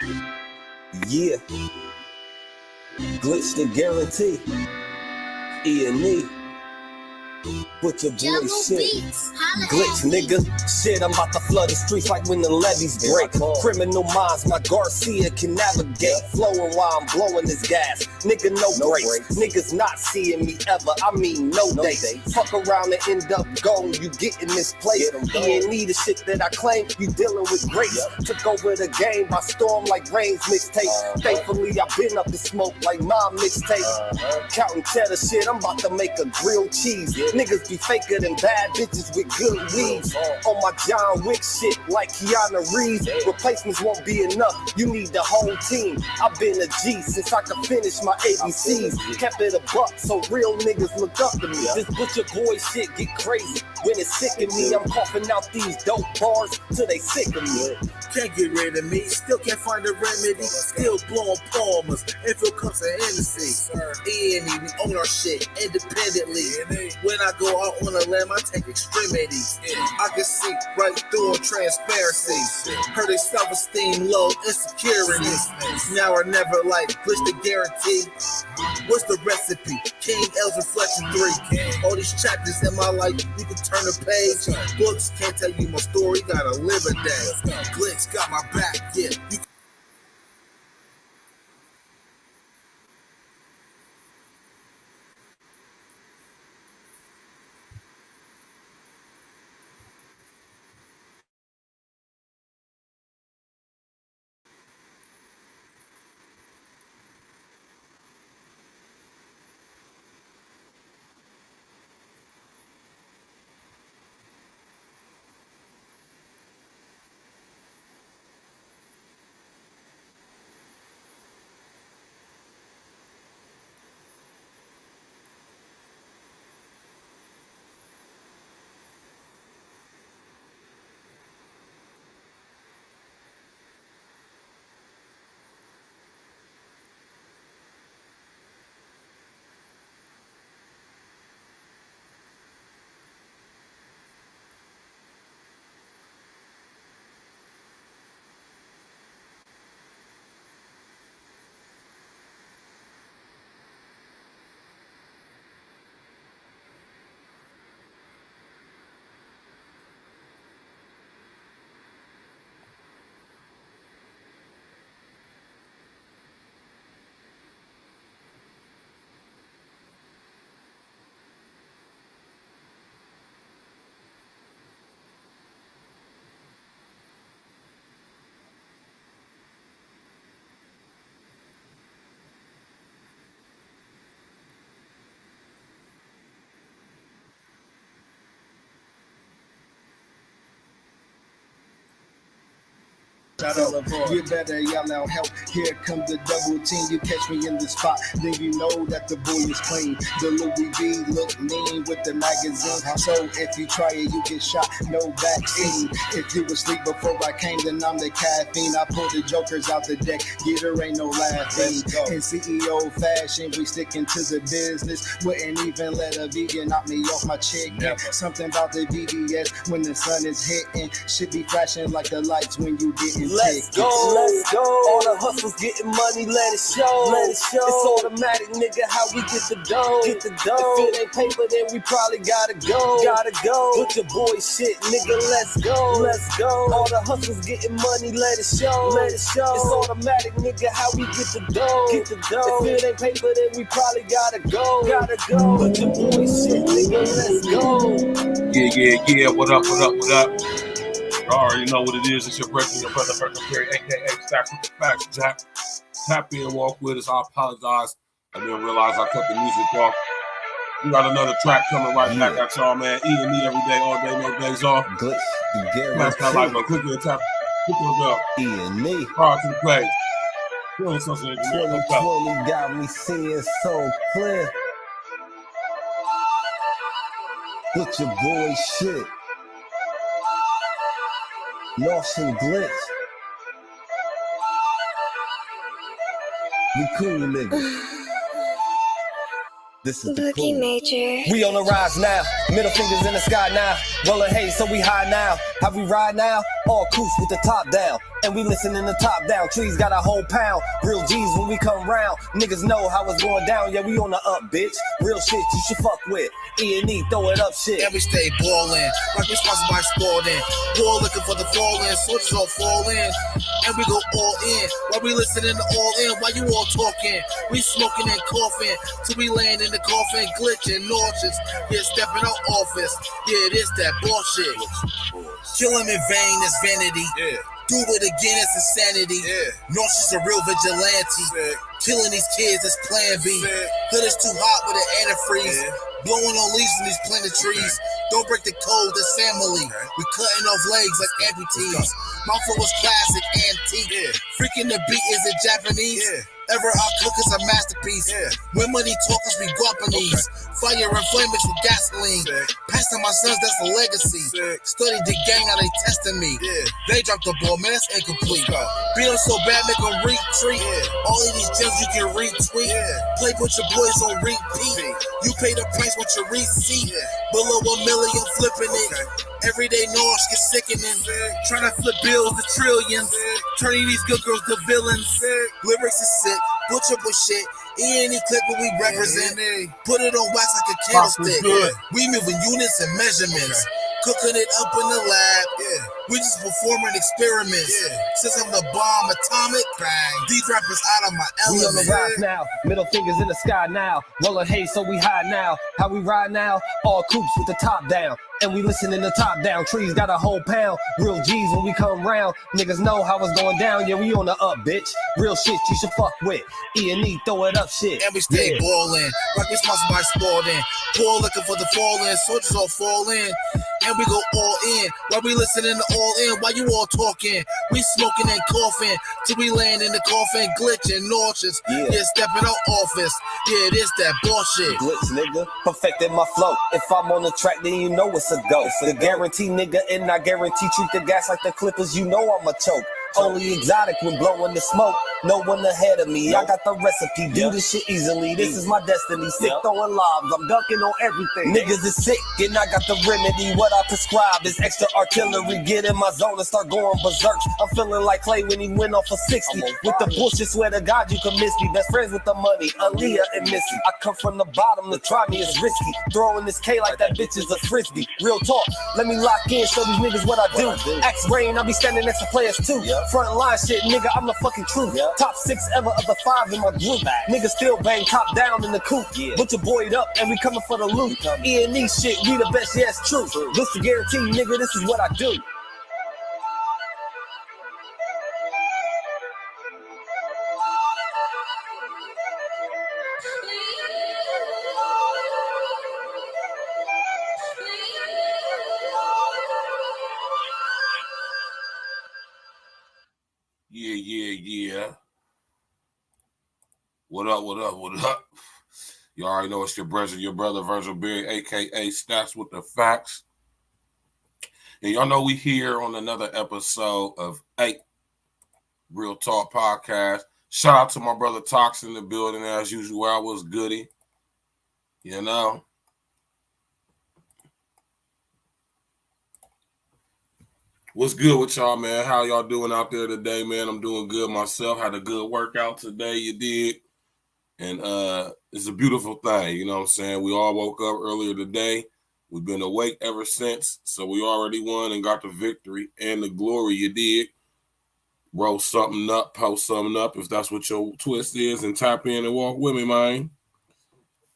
Yeah, glitch the guarantee. E&E. Put your boy shit. Glitch, nigga. Shit, I'm about to flood the streets like when the levees break. Criminal minds, my Garcia can navigate. Flowing while I'm blowing this gas. Nigga, no brakes. Niggas not seeing me ever. I mean, no dates. Fuck around and end up gone. You getting this place. E&E, the shit that I claim. You dealing with grace. Took over the game by storm like Rain's mixtape. Thankfully, I've been up in smoke like my mixtape. Counting cheddar shit, I'm about to make a grilled cheese. Niggas be faker than bad bitches with good weeds. On my John Wick shit like Keanu Reeves. Replacements won't be enough, you need the whole team. I've been a G since I could finish my ABCs. Kept it a buck so real niggas look up to me. This butcher boy shit get crazy. When it's sick of me, I'm coughing out these dope bars till they sick of me. Can't get rid of me, still can't find a remedy. Still blowing palmers, if it comes to Hennessy. E&E, we own our shit independently. When I go out on a limb, I take extremities. I can see right through transparency. Heard they self-esteem low, insecurities. Now or never, like glitch the guarantee. What's the recipe? King L's Reflection 3. All these chapters in my life, you can turn a page. Books can't tell you my story, gotta live a day. Glitch got my back, yeah. You better yell out help. Here comes the double team. You catch me in the spot, then you know that the boy is clean. The Louis V look mean with the magazine. So if you try it, you get shot. No vaccine. If you was asleep before I came, then I'm the caffeine. I pull the jokers out the deck. Yeah, there ain't no laughing. In CEO fashion, we sticking to the business. Wouldn't even let a vegan knock me off my chicken. Something about the BBS when the sun is hitting. Should be flashing like the lights when you getting. Let's go, let's go. All the hustlers getting money, let it show. Let it show. It's automatic, nigga, how we get the dough. Get the dough. If it ain't paper, then we probably gotta go. Gotta go. Put your boy shit, nigga, let's go. Let's go. All the hustlers getting money, let it show. Let it show. It's automatic, nigga, how we get the dough. Get the dough. If it ain't paper, then we probably gotta go. Gotta go. Put your boy shit, nigga, let's go. Yeah. What up? You already know what it is. It's your breaking your brother, Perry, aka Stacks with the Facts. Tap in, walk with us. I apologize. I didn't realize I cut the music off. We got another track coming right back at y'all, man. E&E every day, all day, no days off. Glitch, the Smash that like button. Click and tap. Click on the E&E. Prior to the play. 2020 got me seeing so clear. Put your boy shit. Lost and glitch. We cool niggas. This is the cool. Major. We on the rise now. Middle fingers in the sky now. Rollin' hay, so we high now. How we ride now? All coops with the top down. And we listen in the top down. Trees got a whole pound. Real G's when we come round. Niggas know how it's going down. Yeah, we on the up, bitch. Real shit you should fuck with. E&E, throw it up shit. And we stay ballin', like we sponsored by Sporting. Ball looking for the fall-in, soldiers all fall in. And we go all in, while we listening to all in. While you all talking, we smoking and coughing. Till we land in the coffin, glitching, nauseous. Yeah, stepping out office. Yeah, it is that bullshit. Kill him in vain is vanity. Yeah. Do it again, it's insanity. Yeah. Nauseous a real vigilante. Sick. Killing these kids is plan B. Sick. Hood is too hot with an antifreeze. Yeah. Blowing on leaves in these planet trees. Don't break the code, that's family. Okay. We cutting off legs like amputees. Mouthful was classic, antique. Yeah. Freaking the beat, is it Japanese? Yeah. Ever our cook is a masterpiece. Yeah. When money talkers, we Guapanese. Fire and flame mixed with gasoline. Sick. Passing my sons, that's a legacy. Sick. Study the gang, now they testing me. Yeah. They dropped the ball, man, that's incomplete. Let's go. Beat them so bad, make them retreat. Yeah. All of these gems you can retweet. Yeah. Play with your boys on repeat. You pay the price with your receipt. Yeah. Below $1 million, flipping it. Okay. Everyday noise get sickening. Sick. Trying to flip bills to trillions. Sick. Turning these good girls to villains. Sick. Lyrics is sick. Butcher with shit. Any clip what we represent. Yeah. Put it on wax like a Box was candlestick. good. We moving units and measurements. Okay. Cooking it up in the lab. Yeah. We just performing experiments. Yeah. Since I'm the bomb atomic, Bang. these rappers out of my We on the element. rise now, middle fingers in the sky now. Rollin' hay, so we high now. How we ride now? All coops with the top down. And we listen in the top down. Trees got a whole pound. Real G's when we come round. Niggas know how it's going down. Yeah, we on the up, bitch. Real shit you should fuck with. E&E, throw it up shit. And we stay Yeah. ballin', like we sponsored by Sporting. Poor looking for the fall-in, soldiers all fall in. And we go all in, while we listening to all in. While you all talking, we smoking and coughing. Till we land in the coffin, glitching, nauseous. Yeah. Yeah, stepping out office. Yeah, it is that bullshit. Glitch, nigga. Perfected my flow. If I'm on the track, then you know it's a go. The guarantee, nigga, and I guarantee treat the gas like the Clippers. You know I'm a choke. Only exotic when blowing the smoke. No one ahead of me. I got the recipe. Do this shit easily. This is my destiny. Sick throwing lobs. I'm dunking on everything. Niggas is sick, and I got the remedy. What I prescribe is extra artillery. Get in my zone and start going berserk. I'm feeling like Clay when he went off for 60. With the bullshit, swear to God you can miss me. Best friends with the money, Aaliyah and Missy. I come from the bottom, to try me is risky. Throwing this K like that bitch is a frisbee. Real talk, let me lock in, show these niggas what I do. Axe Rain, I be standing next to players too. Front line shit, nigga, I'm the fucking truth. Top 6 ever of the 5 in my group. Niggas still bang top down in the coop. Put your boy up and we coming for the loot. E&E shit, we the best, yeah, it's true. This the guarantee, nigga, this is what I do. Yeah. What up? You already know it's your brother Virgil Berry, aka Stats with the Facts. And y'all know we here on another episode of Real Talk Podcast. Shout out to my brother Tox in the building as usual. I was goody. You know. What's good with y'all, man? How y'all doing out there today, man? I'm doing good myself. Had a good workout today, you did. And it's a beautiful thing, you know what I'm saying? We all woke up earlier today. We've been awake ever since. So we already won and got the victory and the glory, you did. Roll something up, post something up if that's what your twist is, and tap in and walk with me, man.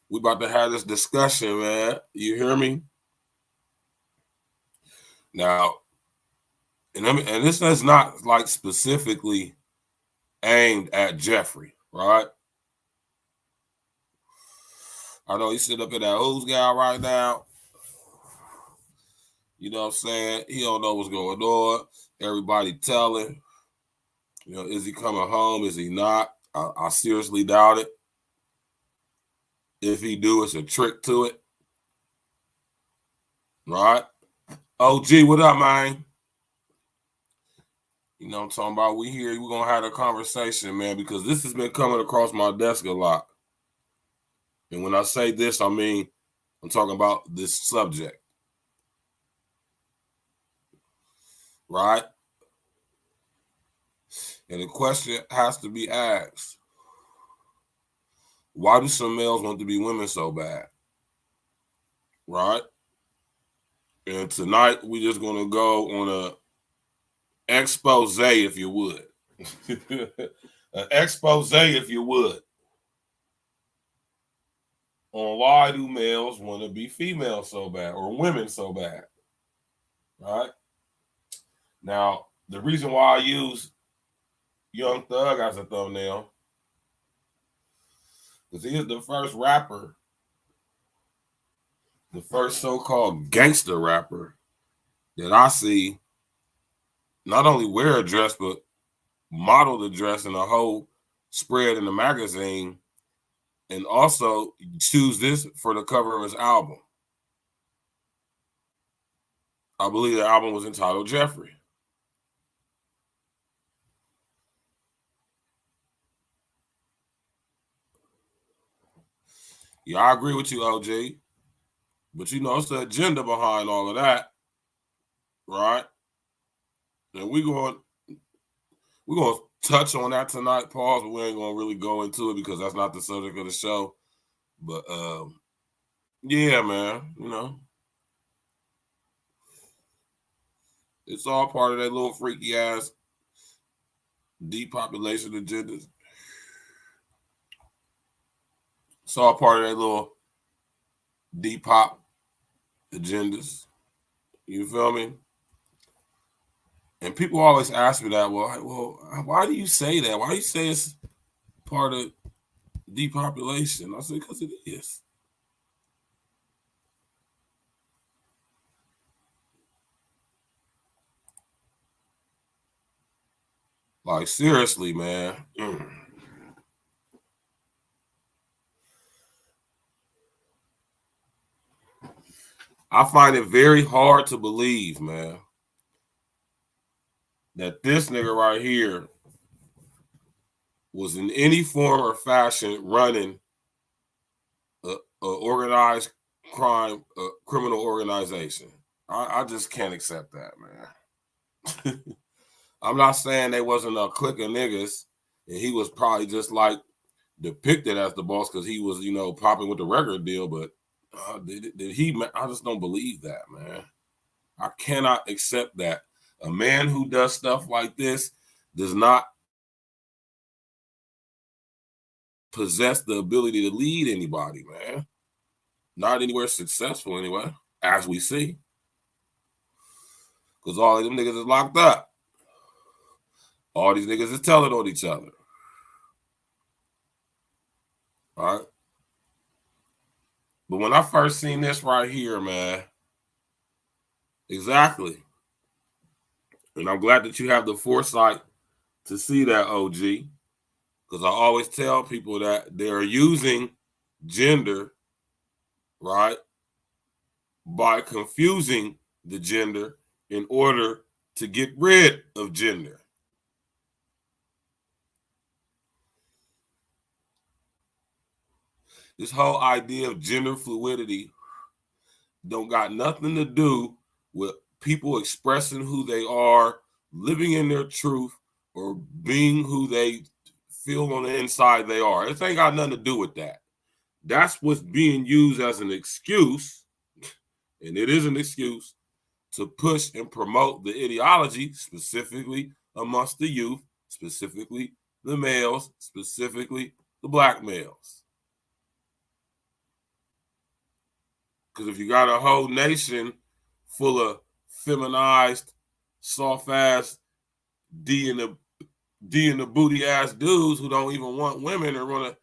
We about to have this discussion, man. You hear me? Now, and this is not like specifically aimed at Jeffrey, right? I know he sit up in that who's guy right now. You know what I'm saying? He don't know what's going on. Everybody telling. You know, is he coming home? Is he not? I seriously doubt it. If he do, it's a trick to it. Right? OG, what up, man? You know what I'm talking about? We here. We're going to have a conversation, man, because this has been coming across my desk a lot. And when I say this, I mean, I'm talking about this subject. right? And the question has to be asked, why do some males want to be women so bad? Right? And tonight, we're just going to go on a expose, if you would. An expose, if you would, on why do males want to be females so bad or women so bad. Right? Now, the reason why I use Young Thug as a thumbnail, because he is the first rapper, the first so-called gangster rapper that I see not only wear a dress, but model the dress in a whole spread in the magazine, and also choose this for the cover of his album. I believe the album was entitled Jeffrey. Yeah, I agree with you, OG. But you know, it's the agenda behind all of that, right? And we're going to touch on that tonight, pause, but we ain't going to really go into it because that's not the subject of the show. But yeah, man, you know, it's all part of that little freaky ass depopulation agendas. It's all part of that little depop agendas. You feel me? And people always ask me that, well, why do you say that? Why do you say it's part of depopulation? I say, because it is. Like, seriously, man. I find it very hard to believe, man, that this nigga right here was in any form or fashion running a organized crime, criminal organization. I just can't accept that, man. I'm not saying they wasn't a clique of niggas and he was probably just like depicted as the boss because he was, you know, popping with the record deal, but did he? I just don't believe that, man. I cannot accept that. A man who does stuff like this does not possess the ability to lead anybody, man. Not anywhere successful, anyway, as we see. Because all of them niggas is locked up. All these niggas is telling on each other. All right? But when I first seen this right here, man, exactly. And I'm glad that you have the foresight to see that, OG. Because I always tell people that they're using gender, right, by confusing the gender in order to get rid of gender. This whole idea of gender fluidity don't got nothing to do with people expressing who they are, living in their truth, or being who they feel on the inside they are. It ain't got nothing to do with that. That's what's being used as an excuse, and it is an excuse, to push and promote the ideology, specifically amongst the youth, specifically the males, specifically the black males. Because if you got a whole nation full of feminized, soft-ass, D in the booty ass dudes who don't even want women or want to,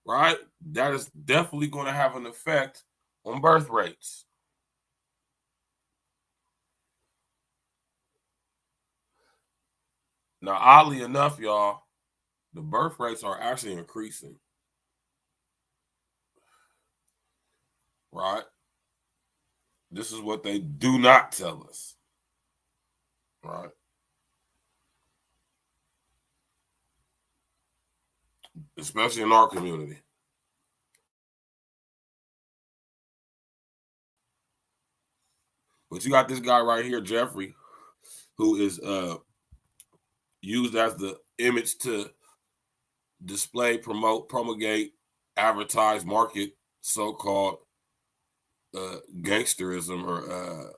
right? That is definitely going to have an effect on birth rates. Now, oddly enough, y'all, the birth rates are actually increasing. Right? This is what they do not tell us. Right? Especially in our community. But you got this guy right here, Jeffrey, who is used as the image to display, promote, promulgate, advertise, market so-called gangsterism or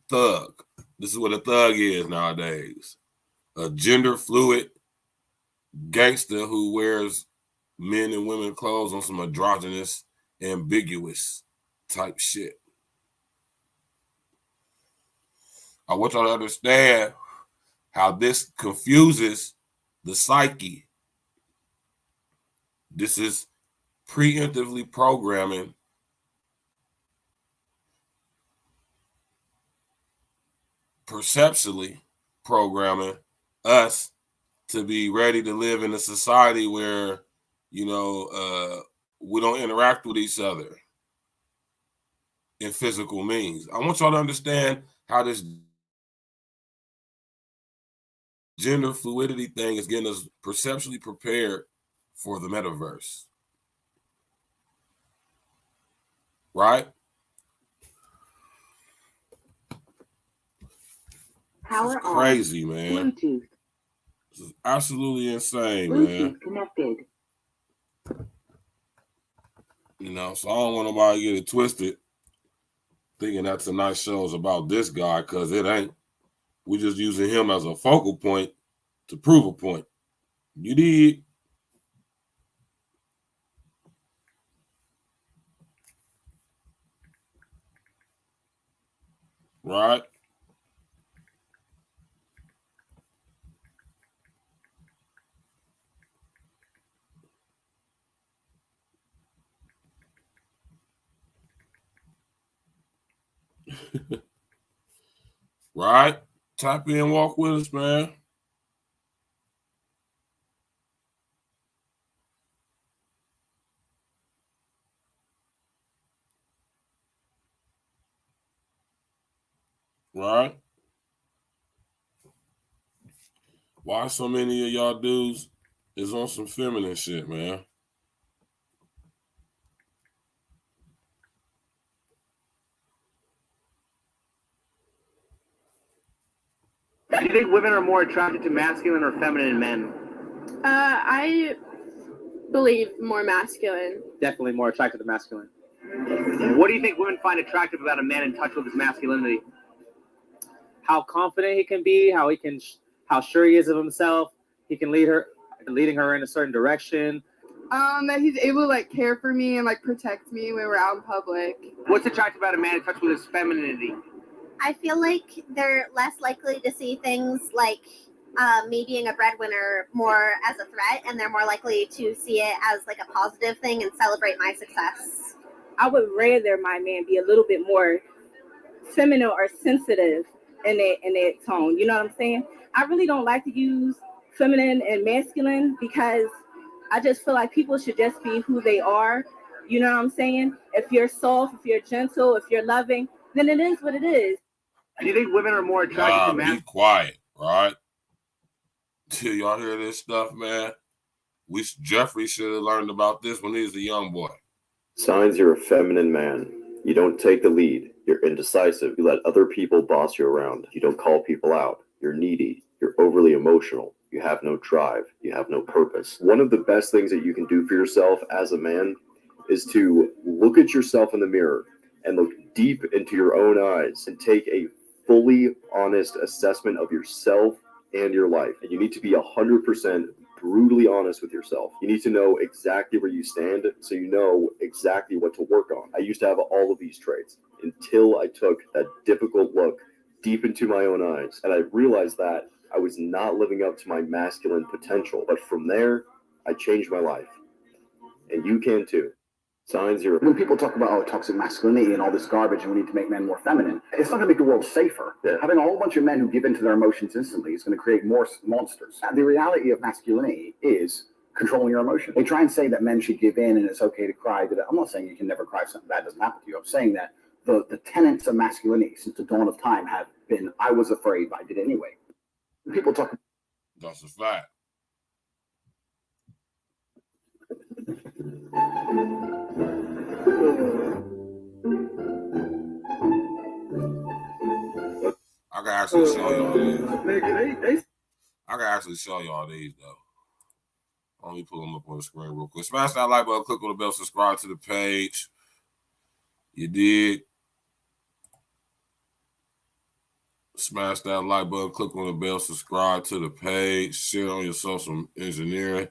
thug. This is what a thug is nowadays. A gender fluid gangster who wears men and women clothes on some androgynous, ambiguous type shit. I want y'all to understand how this confuses the psyche. This is preemptively programming perceptually programming us to be ready to live in a society where, we don't interact with each other in physical means. I want y'all to understand how this gender fluidity thing is getting us perceptually prepared for the metaverse. Right? This is crazy, man. Bluetooth. This is absolutely insane, Bluetooth man. connected. So I don't want nobody to get it twisted thinking that tonight's show is about this guy, because it ain't. We're just using him as a focal point to prove a point. You did. Right? Right? Tap in, walk with us, man. Right? Why so many of y'all dudes is on some feminine shit, man? Do you think women are more attracted to masculine or feminine men? I believe more masculine. Definitely more attracted to masculine. What do you think women find attractive about a man in touch with his masculinity? How confident he can be, how sure he is of himself. He can leading her in a certain direction. That he's able to care for me and protect me when we're out in public. What's attractive about a man in touch with his femininity? I feel like they're less likely to see things like me being a breadwinner more as a threat, and they're more likely to see it as a positive thing and celebrate my success. I would rather my man be a little bit more feminine or sensitive in that tone. You know what I'm saying? I really don't like to use feminine and masculine because I just feel like people should just be who they are. You know what I'm saying? If you're soft, if you're gentle, if you're loving, then it is what it is. Do you think women are more attracted to men? Be quiet, right? Till y'all hear this stuff, man. Jeffrey should have learned about this when he was a young boy. Signs you're a feminine man. You don't take the lead. You're indecisive. You let other people boss you around. You don't call people out. You're needy. You're overly emotional. You have no drive. You have no purpose. One of the best things that you can do for yourself as a man is to look at yourself in the mirror and look deep into your own eyes and take a fully honest assessment of yourself and your life. And you need to be 100% brutally honest with yourself. You need to know exactly where you stand so you know exactly what to work on. I used to have all of these traits until I took that difficult look deep into my own eyes. And I realized that I was not living up to my masculine potential. But from there, I changed my life. And you can too. Signs you're... When people talk about toxic masculinity and all this garbage and we need to make men more feminine, it's not going to make the world safer. Yeah. Having a whole bunch of men who give in to their emotions instantly is going to create more monsters. And the reality of masculinity is controlling your emotions. They try and say that men should give in and it's okay to cry. I'm not saying you can never cry if something bad doesn't happen to you. I'm saying that the tenets of masculinity since the dawn of time have been, I was afraid, but I did it anyway. When people talk... That's a fact. I can actually show y'all these. Nigga, I can actually show y'all these though. Let me pull them up on the screen real quick. Smash that like button, click on the bell, subscribe to the page. You did. Smash that like button, click on the bell, subscribe to the page, share on your social engineering.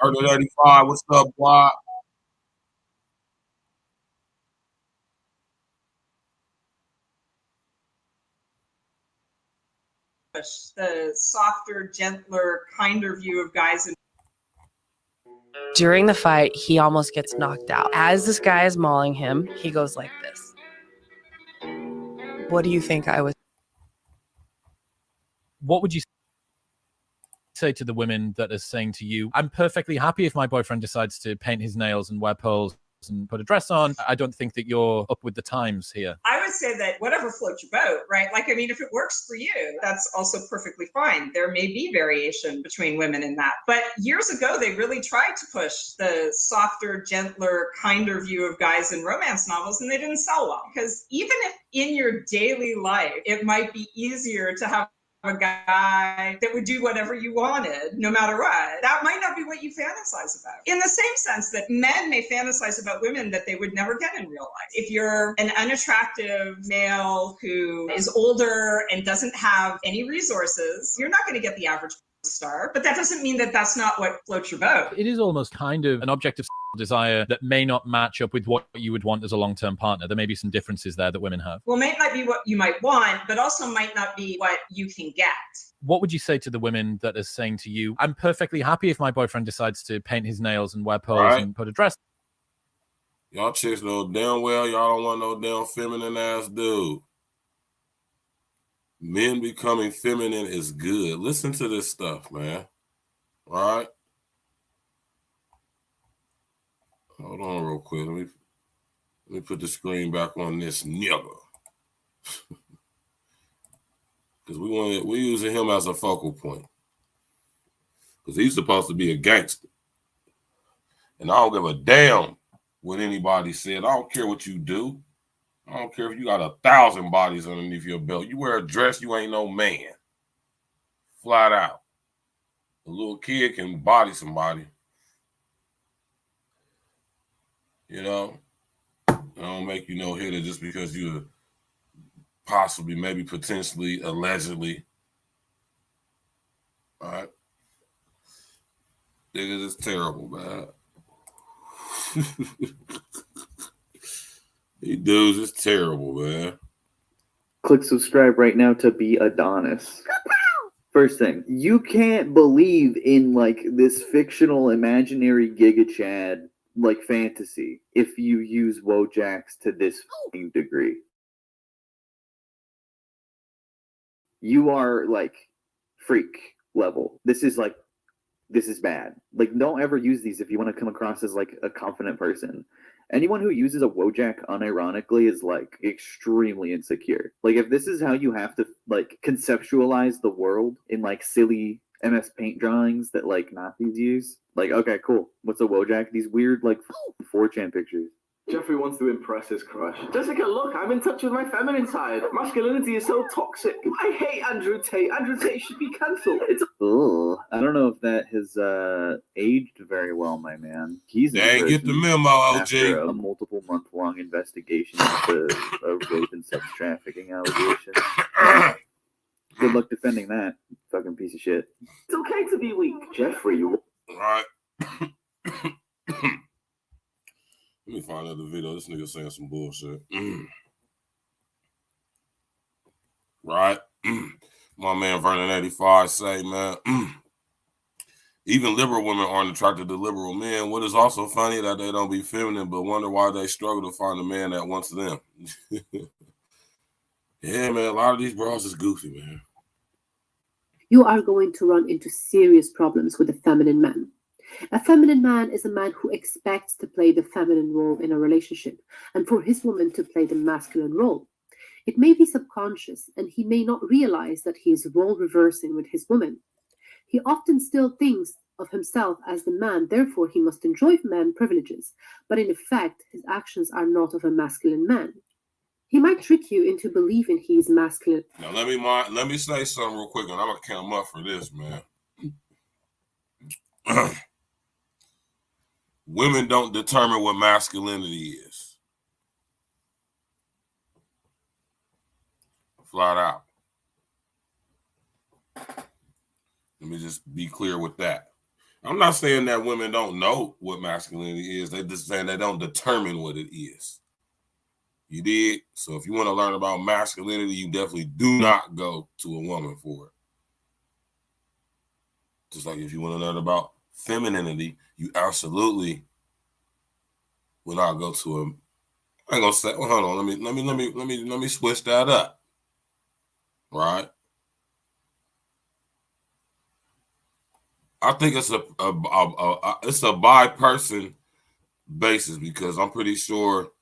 Murder 85, what's up, boy? The softer, gentler, kinder view of guys. During the fight, he almost gets knocked out. As this guy is mauling him, he goes like this. What do you think I was? What would you say to the women that are saying to you, I'm perfectly happy if my boyfriend decides to paint his nails and wear pearls and put a dress on? I don't think that you're up with the times here. I would say that whatever floats your boat, right? Like, I mean, if it works for you, that's also perfectly fine. There may be variation between women in that. But years ago, they really tried to push the softer, gentler, kinder view of guys in romance novels, and they didn't sell well. Because even if in your daily life, it might be easier to have a guy that would do whatever you wanted, no matter what, that might not be what you fantasize about. In the same sense that men may fantasize about women that they would never get in real life. If you're an unattractive male who is older and doesn't have any resources, you're not going to get the average star, but that doesn't mean that that's not what floats your boat. It is almost kind of an object of desire that may not match up with what you would want as a long-term partner. There may be some differences there that women have. Well, might not be what you might want, but also might not be what you can get. What would you say to the women that are saying to you, I'm perfectly happy if my boyfriend decides to paint his nails and wear pearls and put a dress? Y'all chicks know damn well y'all don't want no damn feminine ass dude. Men becoming feminine is good. Listen to this stuff, man. All right? Hold on real quick. Let me put the screen back on this nigga. Because we're using him as a focal point. Because he's supposed to be a gangster. And I don't give a damn what anybody said. I don't care what you do. I don't care if you got 1,000 bodies underneath your belt. You wear a dress, you ain't no man. Flat out. A little kid can body somebody. You know? I don't make you no hitter just because you're possibly, maybe, potentially, allegedly. All right? Niggas, it's terrible, man. These dudes, it's terrible, man. Click subscribe right now to be Adonis. First thing, you can't believe in like this fictional imaginary Giga Chad like fantasy if you use Wojaks to this degree. You are like freak level. This is bad. Like, don't ever use these if you want to come across as like a confident person. Anyone who uses a Wojak unironically is like extremely insecure. Like, if this is how you have to like conceptualize the world in like silly MS Paint drawings that like Nazis use, like, okay, cool. What's a Wojak? These weird like 4chan pictures. Jeffrey wants to impress his crush. Jessica, look, I'm in touch with my feminine side. Masculinity is so toxic. I hate Andrew Tate. Andrew Tate should be cancelled. Ugh. I don't know if that has aged very well, my man. He's they ain't get the memo, OG. After a multiple month-long investigation into rape and sex trafficking allegations. Good luck defending that, fucking piece of shit. It's okay to be weak, Jeffrey. All right. Let me find another video. This nigga saying some bullshit. Right? My man Vernon 85 say, man, even liberal women aren't attracted to liberal men. What is also funny that they don't be feminine, but wonder why they struggle to find a man that wants them. Yeah, man, a lot of these bras is goofy, man. You are going to run into serious problems with a feminine man. A feminine man is a man who expects to play the feminine role in a relationship and for his woman to play the masculine role. It may be subconscious and he may not realize that he is role reversing with his woman. He often still thinks of himself as the man, therefore he must enjoy man privileges, but in effect his actions are not of a masculine man. He might trick you into believing he's masculine. Now let me say something real quick, and I'm gonna come up for this, man. Women don't determine what masculinity is. Flat out. Let me just be clear with that. I'm not saying that women don't know what masculinity is. They're just saying they don't determine what it is. You did? So if you want to learn about masculinity, you definitely do not go to a woman for it. Just like if you want to learn about femininity, you absolutely will not go to a. I ain't gonna say. Well, hold on. Let me switch that up. Right. I think it's a by person basis, because I'm pretty sure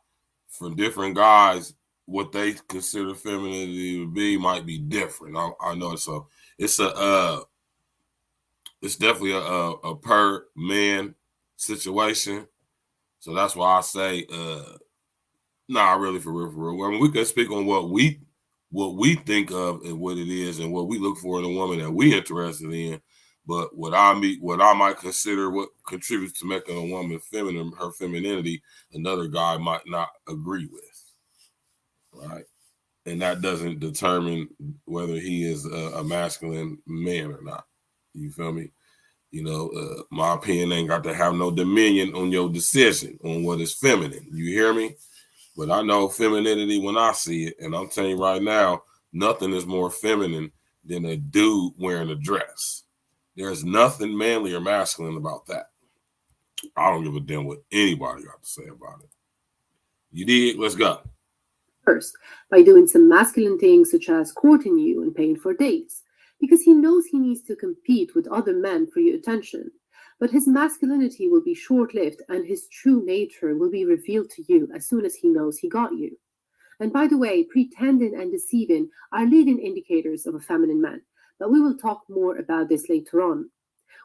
for different guys, what they consider femininity to be might be different. I know so. It's definitely a per man situation. So that's why I say, nah, really for real. I mean, we can speak on what we think of and what it is and what we look for in a woman that we interested in. But what I might consider what contributes to making a woman feminine, her femininity, another guy might not agree with, right? And that doesn't determine whether he is a masculine man or not. You feel me? You know, my opinion ain't got to have no dominion on your decision on what is feminine. You hear me? But I know femininity when I see it, and I'm telling you right now, nothing is more feminine than a dude wearing a dress. There's nothing manly or masculine about that. I don't give a damn what anybody got to say about it. You did? Let's go. First, by doing some masculine things such as courting you and paying for dates, because he knows he needs to compete with other men for your attention. But his masculinity will be short-lived and his true nature will be revealed to you as soon as he knows he got you. And by the way, pretending and deceiving are leading indicators of a feminine man. But we will talk more about this later on.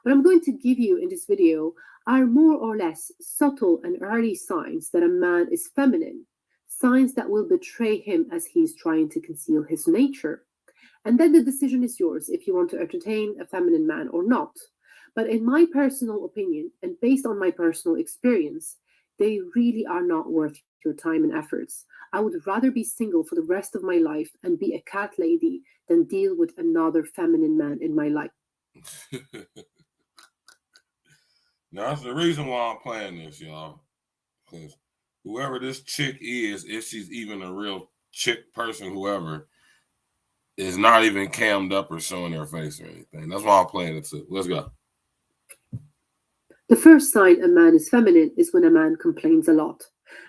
What I'm going to give you in this video are more or less subtle and early signs that a man is feminine, signs that will betray him as he's trying to conceal his nature. And then the decision is yours if you want to entertain a feminine man or not. But in my personal opinion, and based on my personal experience, they really are not worth your time and efforts. I would rather be single for the rest of my life and be a cat lady than deal with another feminine man in my life. Now, that's the reason why I'm playing this, y'all. Because whoever this chick is, if she's even a real chick person, whoever, is not even cammed up or showing her face or anything. That's why I'm playing it too. Let's go. The first sign a man is feminine is when a man complains a lot.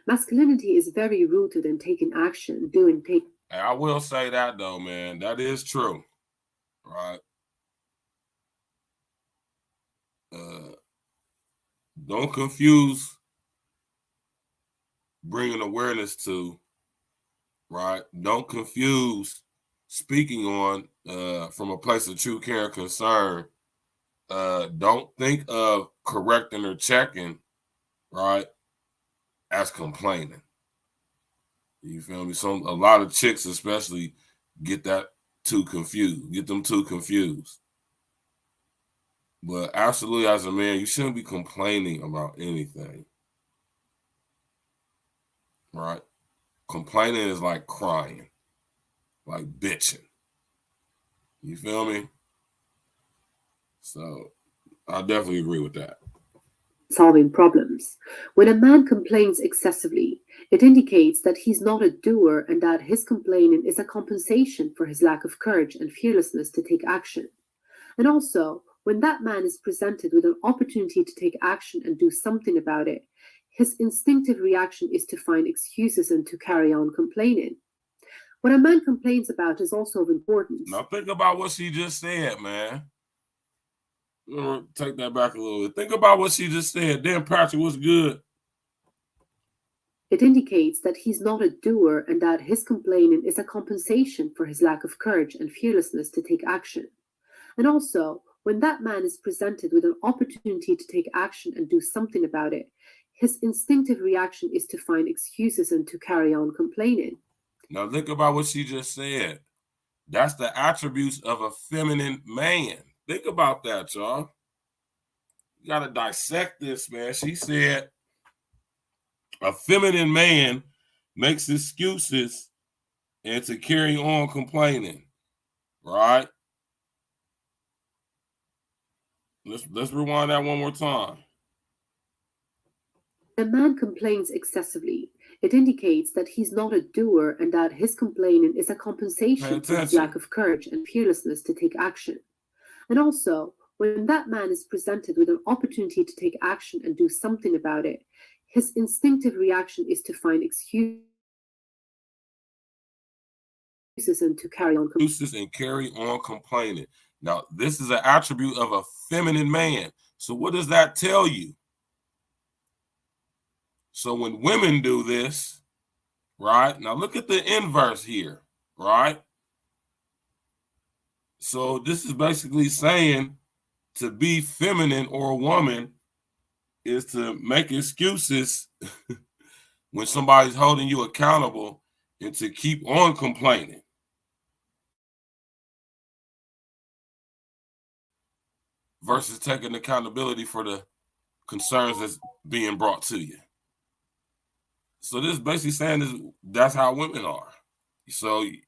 Masculinity is very rooted in taking action, doing things. I will say that though, man. That is true. Right? Don't confuse bringing awareness to, right? Don't confuse speaking on from a place of true care and concern. Don't think of correcting or checking, right, as complaining. You feel me? So a lot of chicks especially get them too confused. But absolutely, as a man, you shouldn't be complaining about anything. Right? Complaining is like crying, like bitching. You feel me? So I definitely agree with that. Solving problems. When a man complains excessively, it indicates that he's not a doer and that his complaining is a compensation for his lack of courage and fearlessness to take action. And also, when that man is presented with an opportunity to take action and do something about it, his instinctive reaction is to find excuses and to carry on complaining. What a man complains about is also of importance. Now think about what she just said, man. Take that back a little bit. Think about what she just said. Damn, Patrick, what's good? It indicates that he's not a doer and that his complaining is a compensation for his lack of courage and fearlessness to take action. And also, When that man is presented with an opportunity to take action and do something about it, his instinctive reaction is to find excuses and to carry on complaining. Now think about what she just said. That's the attributes of a feminine man. Think about that, y'all. You got to dissect this, man. She said a feminine man makes excuses and to carry on complaining, right? Let's rewind that one more time. A man complains excessively. It indicates that he's not a doer and that his complaining is a compensation for his lack of courage and fearlessness to take action. And also, when that man is presented with an opportunity to take action and do something about it, his instinctive reaction is to find excuses and to carry on complaining. Now, this is an attribute of a feminine man. So what does that tell you? So when women do this, right? Now look at the inverse here, right? So this is basically saying to be feminine or a woman is to make excuses when somebody's holding you accountable and to keep on complaining. Versus taking accountability for the concerns that's being brought to you. So this is basically saying that's how women are. So you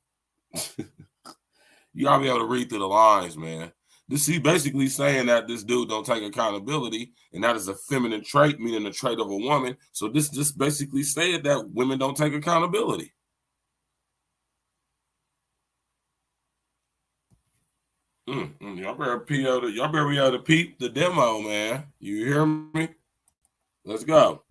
gotta be able to read through the lines, man. This is basically saying that this dude don't take accountability, and that is a feminine trait, meaning the trait of a woman. So this just basically said that women don't take accountability. Y'all better be able to peep the demo, man. You hear me? Let's go.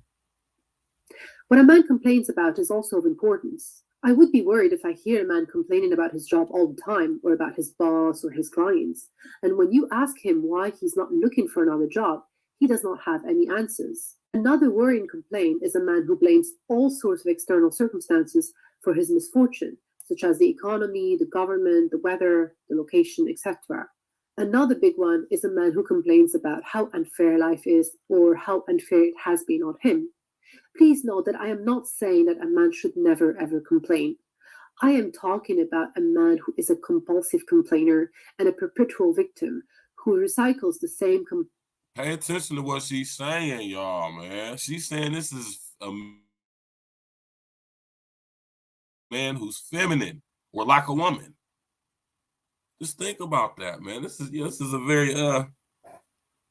What a man complains about is also of importance. I would be worried if I hear a man complaining about his job all the time, or about his boss or his clients. And when you ask him why he's not looking for another job, he does not have any answers. Another worrying complaint is a man who blames all sorts of external circumstances for his misfortune, such as the economy, the government, the weather, the location, etc. Another big one is a man who complains about how unfair life is or how unfair it has been on him. Please note that I am not saying that a man should never ever complain. I am talking about a man who is a compulsive complainer and a perpetual victim who recycles the same Pay attention to what she's saying, y'all, man. She's saying this is a man who's feminine or like a woman. Just think about that, man. This is a very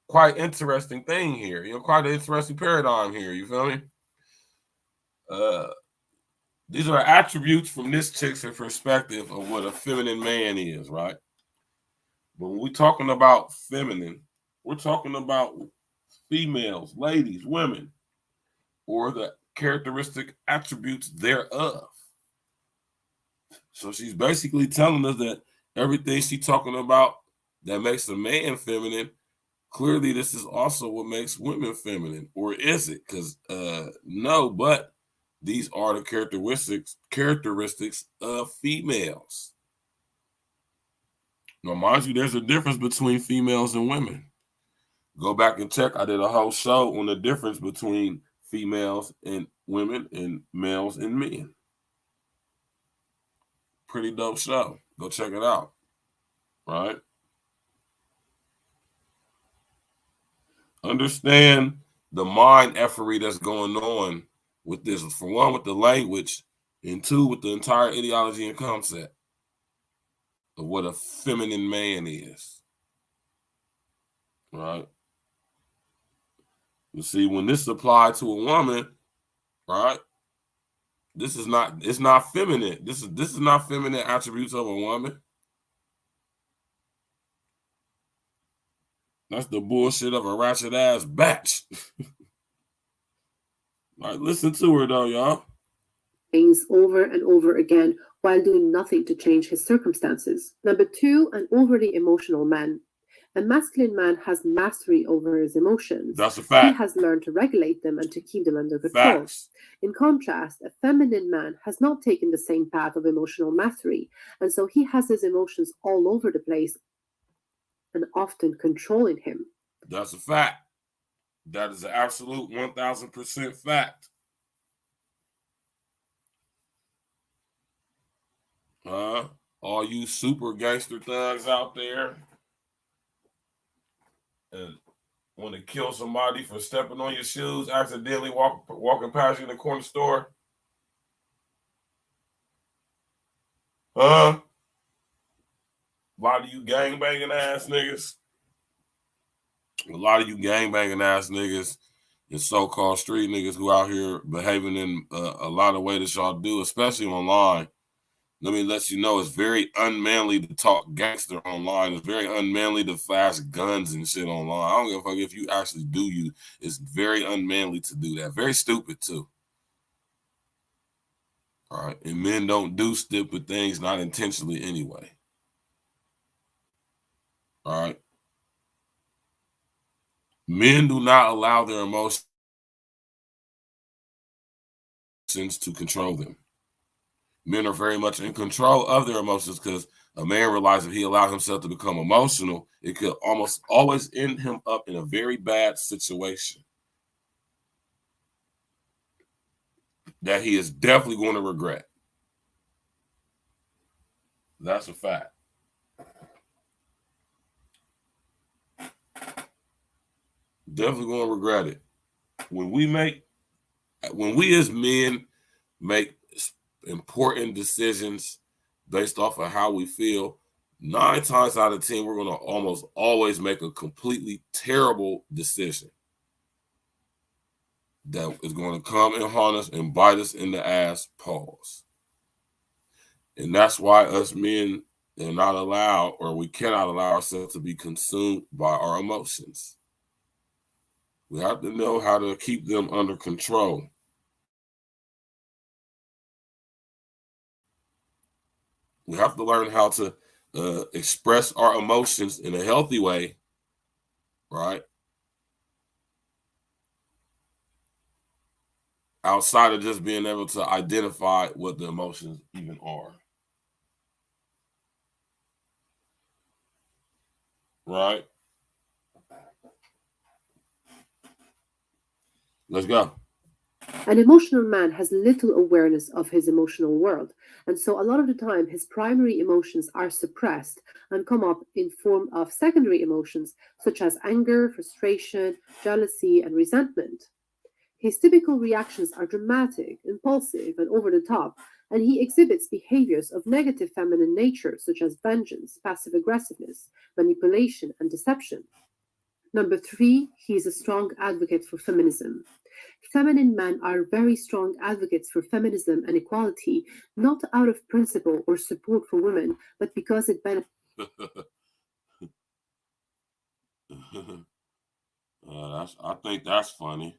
quite interesting thing here. Quite an interesting paradigm here. You feel me? These are attributes from this chick's perspective of what a feminine man is, right? But when we're talking about feminine, we're talking about females, ladies, women, or the characteristic attributes thereof. So she's basically telling us that everything she's talking about that makes a man feminine, clearly this is also what makes women feminine. Or is it? Because no, but these are the characteristics of females. Now, mind you, there's a difference between females and women. Go back and check. I did a whole show on the difference between females and women and males and men. Pretty dope show. Go check it out. Right? Understand the mind effery that's going on with this. For one, with the language, and two, with the entire ideology and concept of what a feminine man is. Right? You see, when this applied to a woman, right? It's not feminine. This is not feminine attributes of a woman. That's the bullshit of a ratchet ass batch. All right, listen to her though, y'all. Things over and over again while doing nothing to change his circumstances. Number 2, an overly emotional man. A masculine man has mastery over his emotions. That's a fact. He has learned to regulate them and to keep them under control. Facts. In contrast, a feminine man has not taken the same path of emotional mastery, and so he has his emotions all over the place and often controlling him. That's a fact. That is an absolute 1000% fact. All you super gangster thugs out there and want to kill somebody for stepping on your shoes, accidentally walking past you in the corner store. A lot of you gangbanging ass niggas. A lot of you gangbanging ass niggas and so-called street niggas who out here behaving in a lot of ways that y'all do, especially online. Let me let you know, it's very unmanly to talk gangster online. It's very unmanly to flash guns and shit online. I don't give a fuck if you actually do you. It's very unmanly to do that. Very stupid, too. All right? And men don't do stupid things, not intentionally anyway. All right? Men do not allow their emotions to control them. Men are very much in control of their emotions because a man realizes if he allowed himself to become emotional, it could almost always end him up in a very bad situation that he is definitely going to regret. That's a fact. Definitely going to regret it. When we as men make important decisions based off of how we feel, 9 times out of 10, we're going to almost always make a completely terrible decision that is going to come and haunt us and bite us in the ass. Pause. And that's why us men are not allowed, or we cannot allow ourselves to be consumed by our emotions. We have to know how to keep them under control. We have to learn how to express our emotions in a healthy way, right? Outside of just being able to identify what the emotions even are. Right? Let's go. An emotional man has little awareness of his emotional world, and so a lot of the time his primary emotions are suppressed and come up in form of secondary emotions such as anger, frustration, jealousy, and resentment. His typical reactions are dramatic, impulsive, and over the top, and he exhibits behaviors of negative feminine nature such as vengeance, passive aggressiveness, manipulation, and deception. Number 3, he is a strong advocate for feminism. Feminine men are very strong advocates for feminism and equality, not out of principle or support for women, but because it benefits. I think that's funny.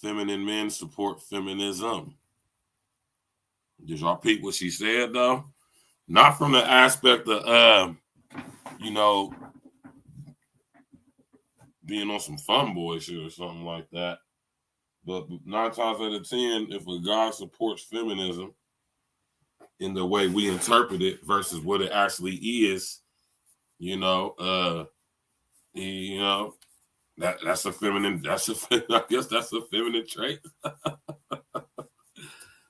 Feminine men support feminism. Did y'all peep what she said, though? Not from the aspect of, being on some fun boy shit or something like that. But 9 times out of 10, if a guy supports feminism in the way we interpret it versus what it actually is, that's a feminine. I guess that's a feminine trait.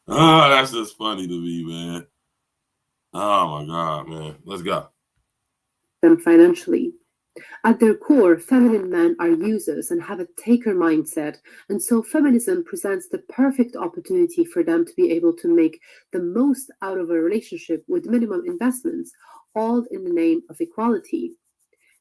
Oh, that's just funny to me, man. Oh my God, man. Let's go. Them financially. At their core, feminine men are users and have a taker mindset, and so feminism presents the perfect opportunity for them to be able to make the most out of a relationship with minimum investments, all in the name of equality.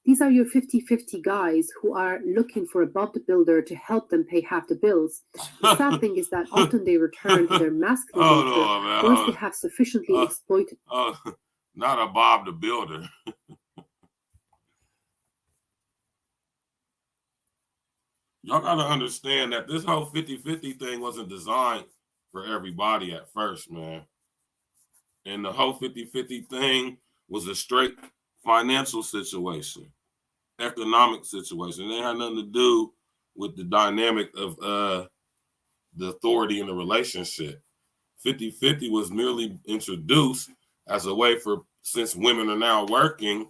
These are your 50-50 guys who are looking for a Bob the Builder to help them pay half the bills. The sad thing is that often they return to their masculine nature once they have sufficiently exploited. Not a Bob the Builder. Y'all got to understand that this whole 50-50 thing wasn't designed for everybody at first, man. And the whole 50-50 thing was a straight financial situation, economic situation. It had nothing to do with the dynamic of the authority in the relationship. 50-50 was merely introduced as a way for since women are now working,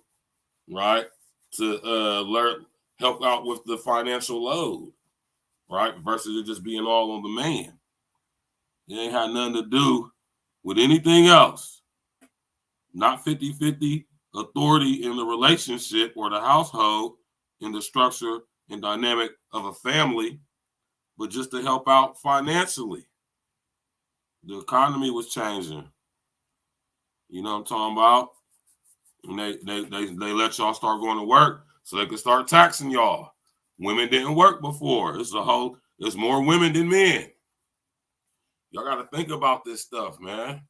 right, to help out with the financial load, right, versus it just being all on the man. It ain't had nothing to do with anything else. Not 50-50 authority in the relationship or the household, in the structure and dynamic of a family, but just to help out financially. The economy was changing. You know what I'm talking about? And they let y'all start going to work so they could start taxing y'all. Women didn't work before. There's more women than men. Y'all got to think about this stuff, man.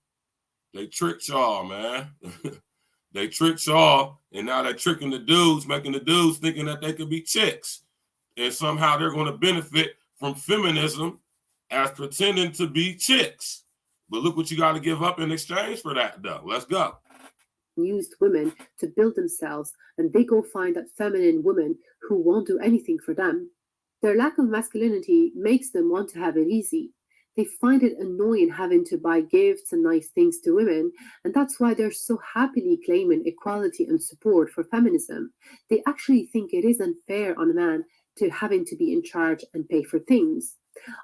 They tricked y'all, man. They tricked y'all, and now they're tricking the dudes, making the dudes thinking that they could be chicks. And somehow they're going to benefit from feminism as pretending to be chicks. But look what you got to give up in exchange for that, though. Let's go. Used women to build themselves, and they go find that feminine woman who won't do anything for them. Their lack of masculinity makes them want to have it easy. They find it annoying having to buy gifts and nice things to women, and that's why they're so happily claiming equality and support for feminism. They actually think it is unfair on a man to having to be in charge and pay for things.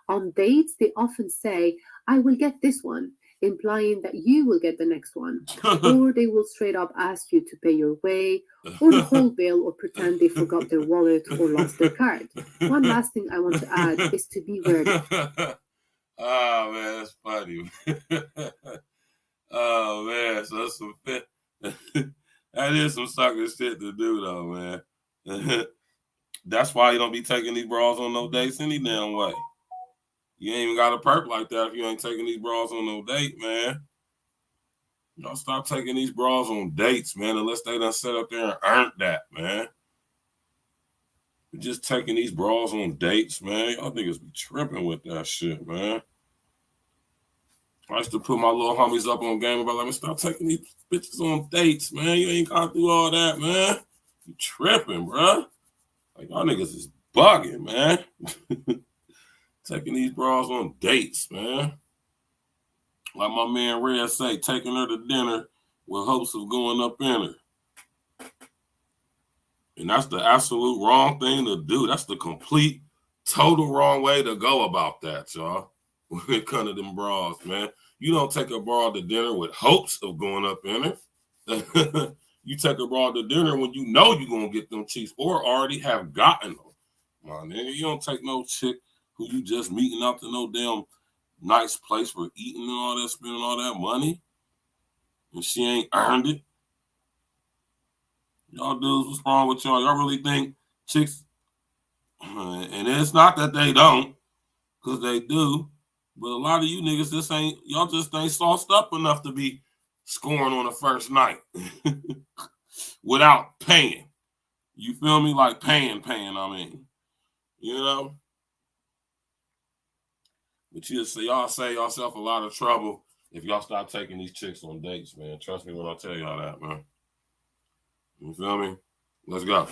On dates, they often say, "I will get this one," implying that you will get the next one. Or they will straight up ask you to pay your way, or the whole bill, or pretend they forgot their wallet or lost their card. One last thing I want to add is to be wary. Oh, man, that's funny. Oh, man, so that's some that is some sucker shit to do, though, man. That's why you don't be taking these bras on no dates any damn way. You ain't even got a perk like that if you ain't taking these bras on no date, man. Y'all stop taking these bras on dates, man, unless they done set up there and earned that, man. You're just taking these bras on dates, man. Y'all niggas be tripping with that shit, man. I used to put my little homies up on game about, like, stop taking these bitches on dates, man. You ain't got to do all that, man. You tripping, bruh. Like, y'all niggas is bugging, man. Taking these bras on dates, man. Like my man Red say, taking her to dinner with hopes of going up in her. And that's the absolute wrong thing to do. That's the complete, total wrong way to go about that, y'all. When it comes to them bras, man. You don't take a bra to dinner with hopes of going up in her. You take a bra to dinner when you know you're going to get them cheeks or already have gotten them. My nigga, you don't take no chick who you just meeting up to no damn nice place for eating and all that, spending all that money, and she ain't earned it. Y'all dudes, what's wrong with y'all? Y'all really think chicks, and it's not that they don't, because they do, but a lot of you niggas y'all just ain't sauced up enough to be scoring on the first night without paying. You feel me? Like paying, I mean. You know? But y'all save yourself a lot of trouble if y'all stop taking these chicks on dates, man. Trust me when I tell y'all that, man. You feel me? Let's go.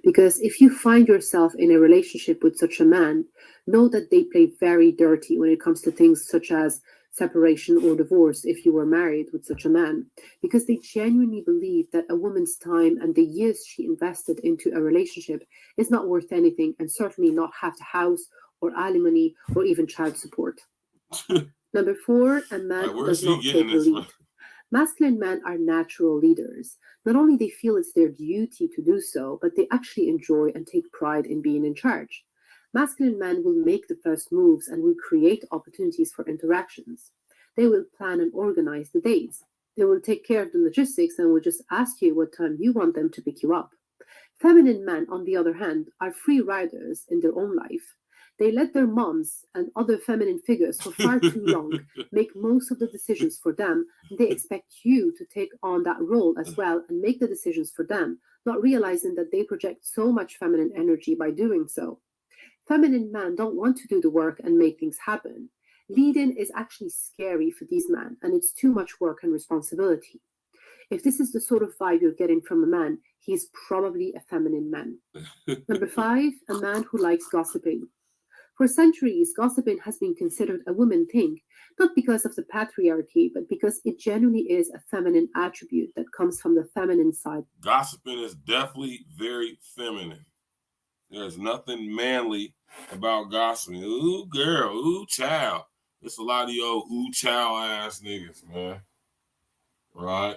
Because if you find yourself in a relationship with such a man, know that they play very dirty when it comes to things such as separation or divorce if you were married with such a man, because they genuinely believe that a woman's time and the years she invested into a relationship is not worth anything, and certainly not half the house or alimony or even child support. Number 4, a man who does not take the lead. Masculine men are natural leaders. Not only they feel it's their duty to do so, but they actually enjoy and take pride in being in charge. Masculine men will make the first moves and will create opportunities for interactions. They will plan and organize the dates. They will take care of the logistics and will just ask you what time you want them to pick you up. Feminine men, on the other hand, are free riders in their own life. They let their moms and other feminine figures for far too long make most of the decisions for them, and they expect you to take on that role as well and make the decisions for them, not realizing that they project so much feminine energy by doing so. Feminine men don't want to do the work and make things happen. Leading is actually scary for these men, and it's too much work and responsibility. If this is the sort of vibe you're getting from a man, he's probably a feminine man. Number 5, a man who likes gossiping. For centuries, gossiping has been considered a woman thing, not because of the patriarchy, but because it genuinely is a feminine attribute that comes from the feminine side. Gossiping is definitely very feminine. There's nothing manly about gossiping. Ooh, girl. Ooh, child. It's a lot of your ooh, child ass niggas, man. Right?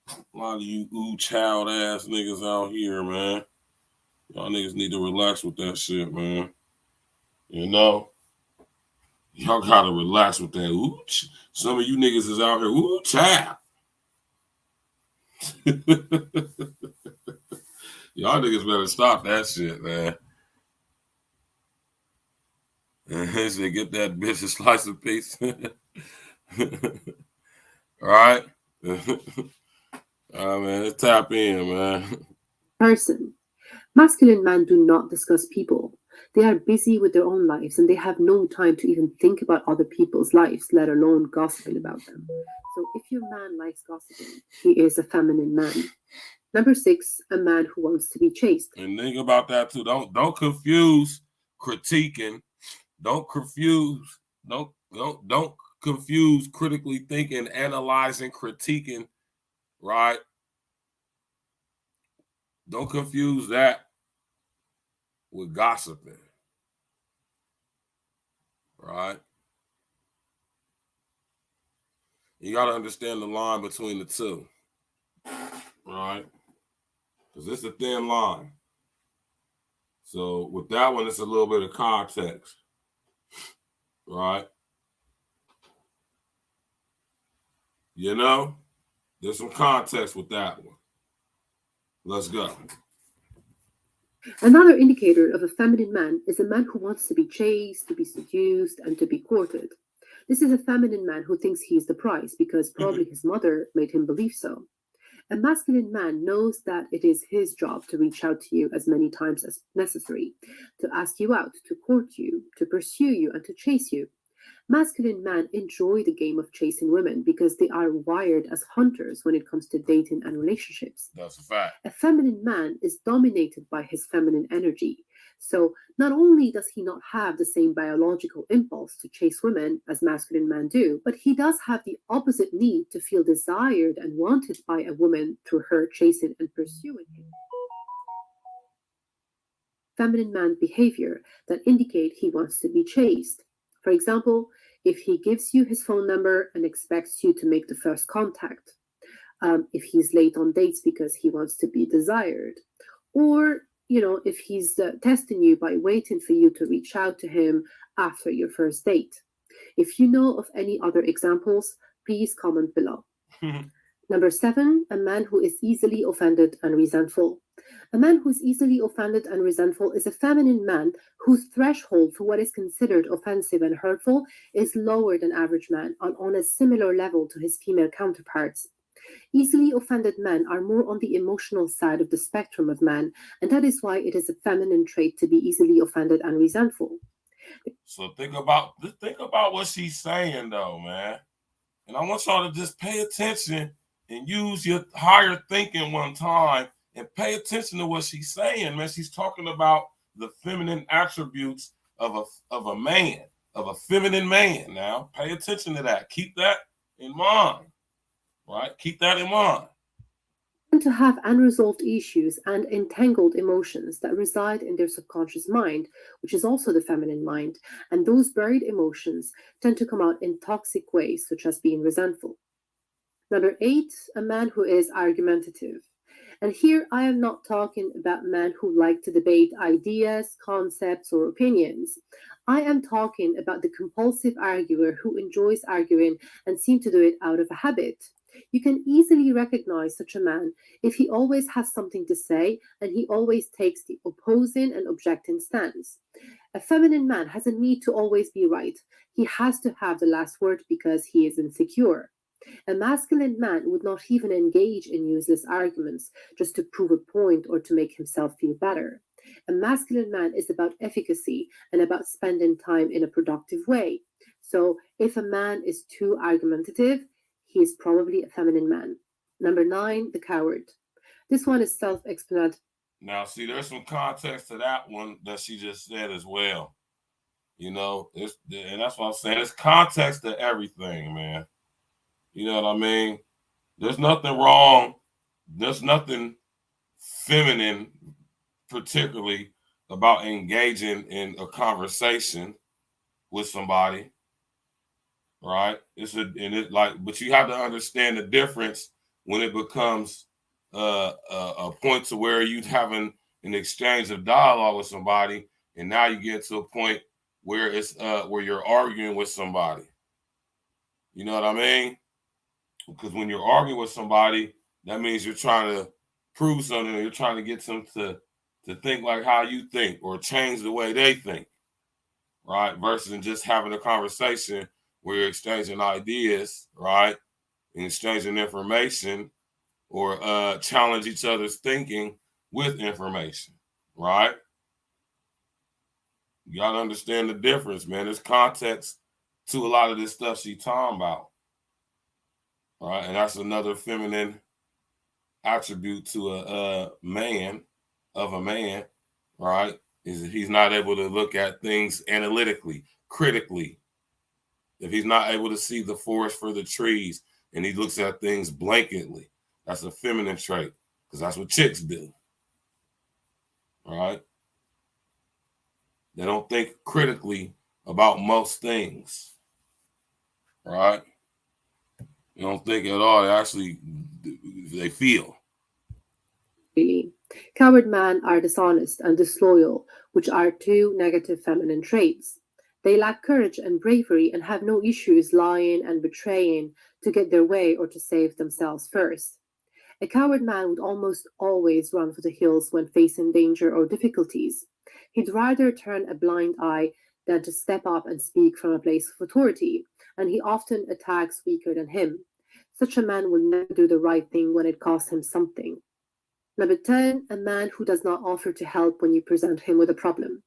A lot of you ooh, child ass niggas out here, man. Y'all niggas need to relax with that shit, man. You know? Y'all gotta relax with that. Ooh, some of you niggas is out here, ooh, child. Y'all niggas better stop that shit, man. Say, get that bitch a slice of pizza. All right? All right, man. Let's tap in, man. Person. Masculine men do not discuss people. They are busy with their own lives and they have no time to even think about other people's lives, let alone gossiping about them. So if your man likes gossiping, he is a feminine man. Number 6, a man who wants to be chased. And think about that too. Don't confuse critiquing. Don't confuse critically thinking, analyzing, critiquing, right? Don't confuse that with gossiping, right? You got to understand the line between the two, right? Because it's a thin line. So with that one, it's a little bit of context, right? You know, there's some context with that one. Let's go. Another indicator of a feminine man is a man who wants to be chased, to be seduced, and to be courted. This is a feminine man who thinks he is the prize because probably his mother made him believe so. A masculine man knows that it is his job to reach out to you as many times as necessary, to ask you out, to court you, to pursue you, and to chase you. Masculine men enjoy the game of chasing women because they are wired as hunters when it comes to dating and relationships. That's a fact. A feminine man is dominated by his feminine energy. So not only does he not have the same biological impulse to chase women as masculine men do, but he does have the opposite need to feel desired and wanted by a woman through her chasing and pursuing him. Feminine man behavior that indicate he wants to be chased. For example, if he gives you his phone number and expects you to make the first contact, if he's late on dates because he wants to be desired, or if he's testing you by waiting for you to reach out to him after your first date. If you know of any other examples, please comment below. Number 7, a man who is easily offended and resentful. A man who is easily offended and resentful is a feminine man whose threshold for what is considered offensive and hurtful is lower than average man and on a similar level to his female counterparts. Easily offended men are more on the emotional side of the spectrum of men, and that is why it is a feminine trait to be easily offended and resentful. So think about what she's saying, though, man. And I want y'all to just pay attention and use your higher thinking one time and pay attention to what she's saying, man. She's talking about the feminine attributes of a man, of a feminine man. Now, pay attention to that. Keep that in mind, right? Keep that in mind. To have unresolved issues and entangled emotions that reside in their subconscious mind, which is also the feminine mind, and those buried emotions tend to come out in toxic ways, such as being resentful. Number 8, a man who is argumentative. And here I am not talking about men who like to debate ideas, concepts, or opinions. I am talking about the compulsive arguer who enjoys arguing and seems to do it out of a habit. You can easily recognize such a man if he always has something to say and he always takes the opposing and objecting stance. A feminine man has a need to always be right. He has to have the last word because he is insecure. A masculine man would not even engage in useless arguments just to prove a point or to make himself feel better. A masculine man is about efficacy and about spending time in a productive way. So if a man is too argumentative, he is probably a feminine man. Number 9, the coward. This one is self-explanatory. Now, see, there's some context to that one that she just said as well. You know, and that's what I'm saying. It's context to everything, man. You know what I mean? There's nothing wrong. There's nothing feminine, particularly, about engaging in a conversation with somebody, right? But you have to understand the difference when it becomes a point to where you having an exchange of dialogue with somebody, and now you get to a point where it's where you're arguing with somebody. You know what I mean? Because when you're arguing with somebody, that means you're trying to prove something, or you're trying to get them to think like how you think, or change the way they think, right? Versus just having a conversation where you're exchanging ideas, right? And exchanging information, or challenge each other's thinking with information, right? You got to understand the difference, man. There's context to a lot of this stuff she's talking about, right? And that's another feminine attribute to a man, right? Is if he's not able to look at things analytically, critically, if he's not able to see the forest for the trees, and he looks at things blanketly, that's a feminine trait, because that's what chicks do, right? They don't think critically about most things, right? They don't think at all. They feel. Really. Coward men are dishonest and disloyal, which are two negative feminine traits. They lack courage and bravery and have no issues lying and betraying to get their way or to save themselves first. A coward man would almost always run for the hills when facing danger or difficulties. He'd rather turn a blind eye than to step up and speak from a place of authority, and he often attacks weaker than him. Such a man will never do the right thing when it costs him something. Number 10, a man who does not offer to help when you present him with a problem.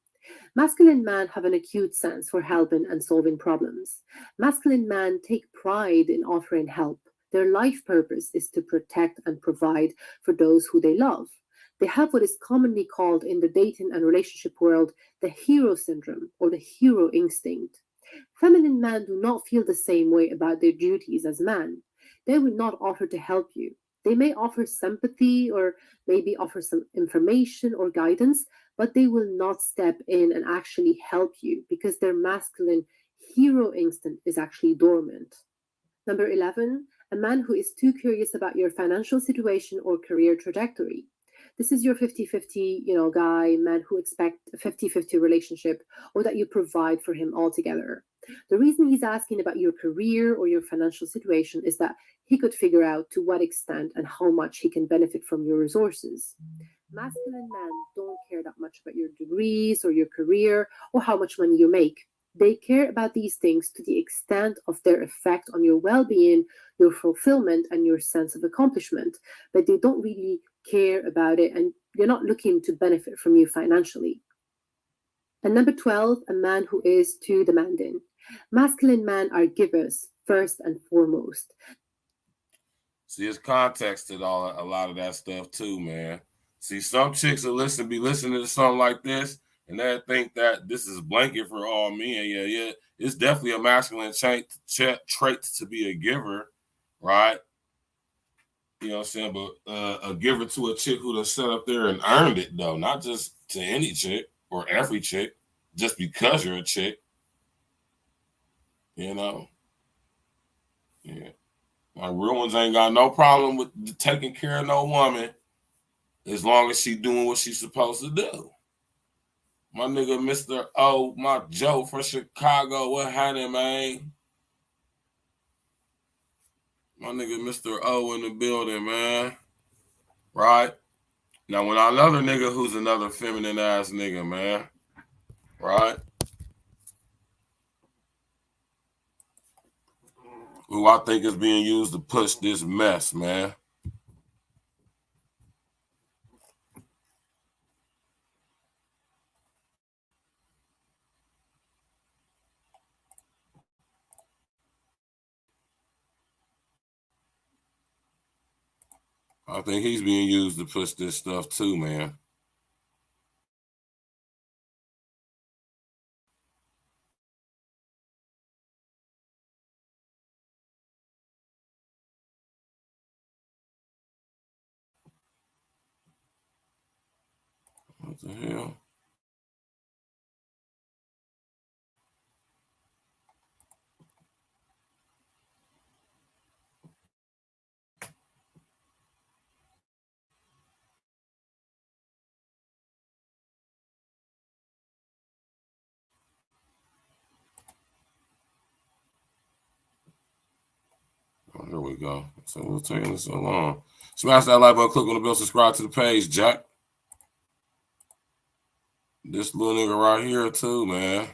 Masculine men have an acute sense for helping and solving problems. Masculine men take pride in offering help. Their life purpose is to protect and provide for those who they love. They have what is commonly called in the dating and relationship world the hero syndrome or the hero instinct. Feminine men do not feel the same way about their duties as men. They will not offer to help you. They may offer sympathy or maybe offer some information or guidance, but they will not step in and actually help you because their masculine hero instinct is actually dormant. Number 11, a man who is too curious about your financial situation or career trajectory. This is your 50-50, guy, man who expect a 50-50 relationship or that you provide for him altogether. The reason he's asking about your career or your financial situation is that he could figure out to what extent and how much he can benefit from your resources. Masculine men don't care that much about your degrees or your career or how much money you make. They care about these things to the extent of their effect on your well-being, your fulfillment, and your sense of accomplishment, but they don't really care about it, and they're not looking to benefit from you financially. And number 12, a man who is too demanding. Masculine men are givers first and foremost. See, it's context to a lot of that stuff too, man. See, some chicks will be listening to something like this, and they think that this is blanket for all men. Yeah. It's definitely a masculine trait to be a giver, right? You know what I'm saying? But a giver to a chick who done sat up there and earned it, though, not just to any chick or every chick, just because you're a chick. You know? Yeah. Like, real ones ain't got no problem with taking care of no woman as long as she doing what she's supposed to do. My nigga, Mr. O, my Joe from Chicago, what happening, man? My nigga, Mr. O in the building, man. Right? Now, when another nigga who's another feminine ass nigga, man. Right? Who I think is being used to push this mess, man. I think he's being used to push this stuff too, man. What the hell? Oh, here we go. So we're taking this so long. Smash that like button, click on the bell, subscribe to the page, Jack. This little nigga right here too, man.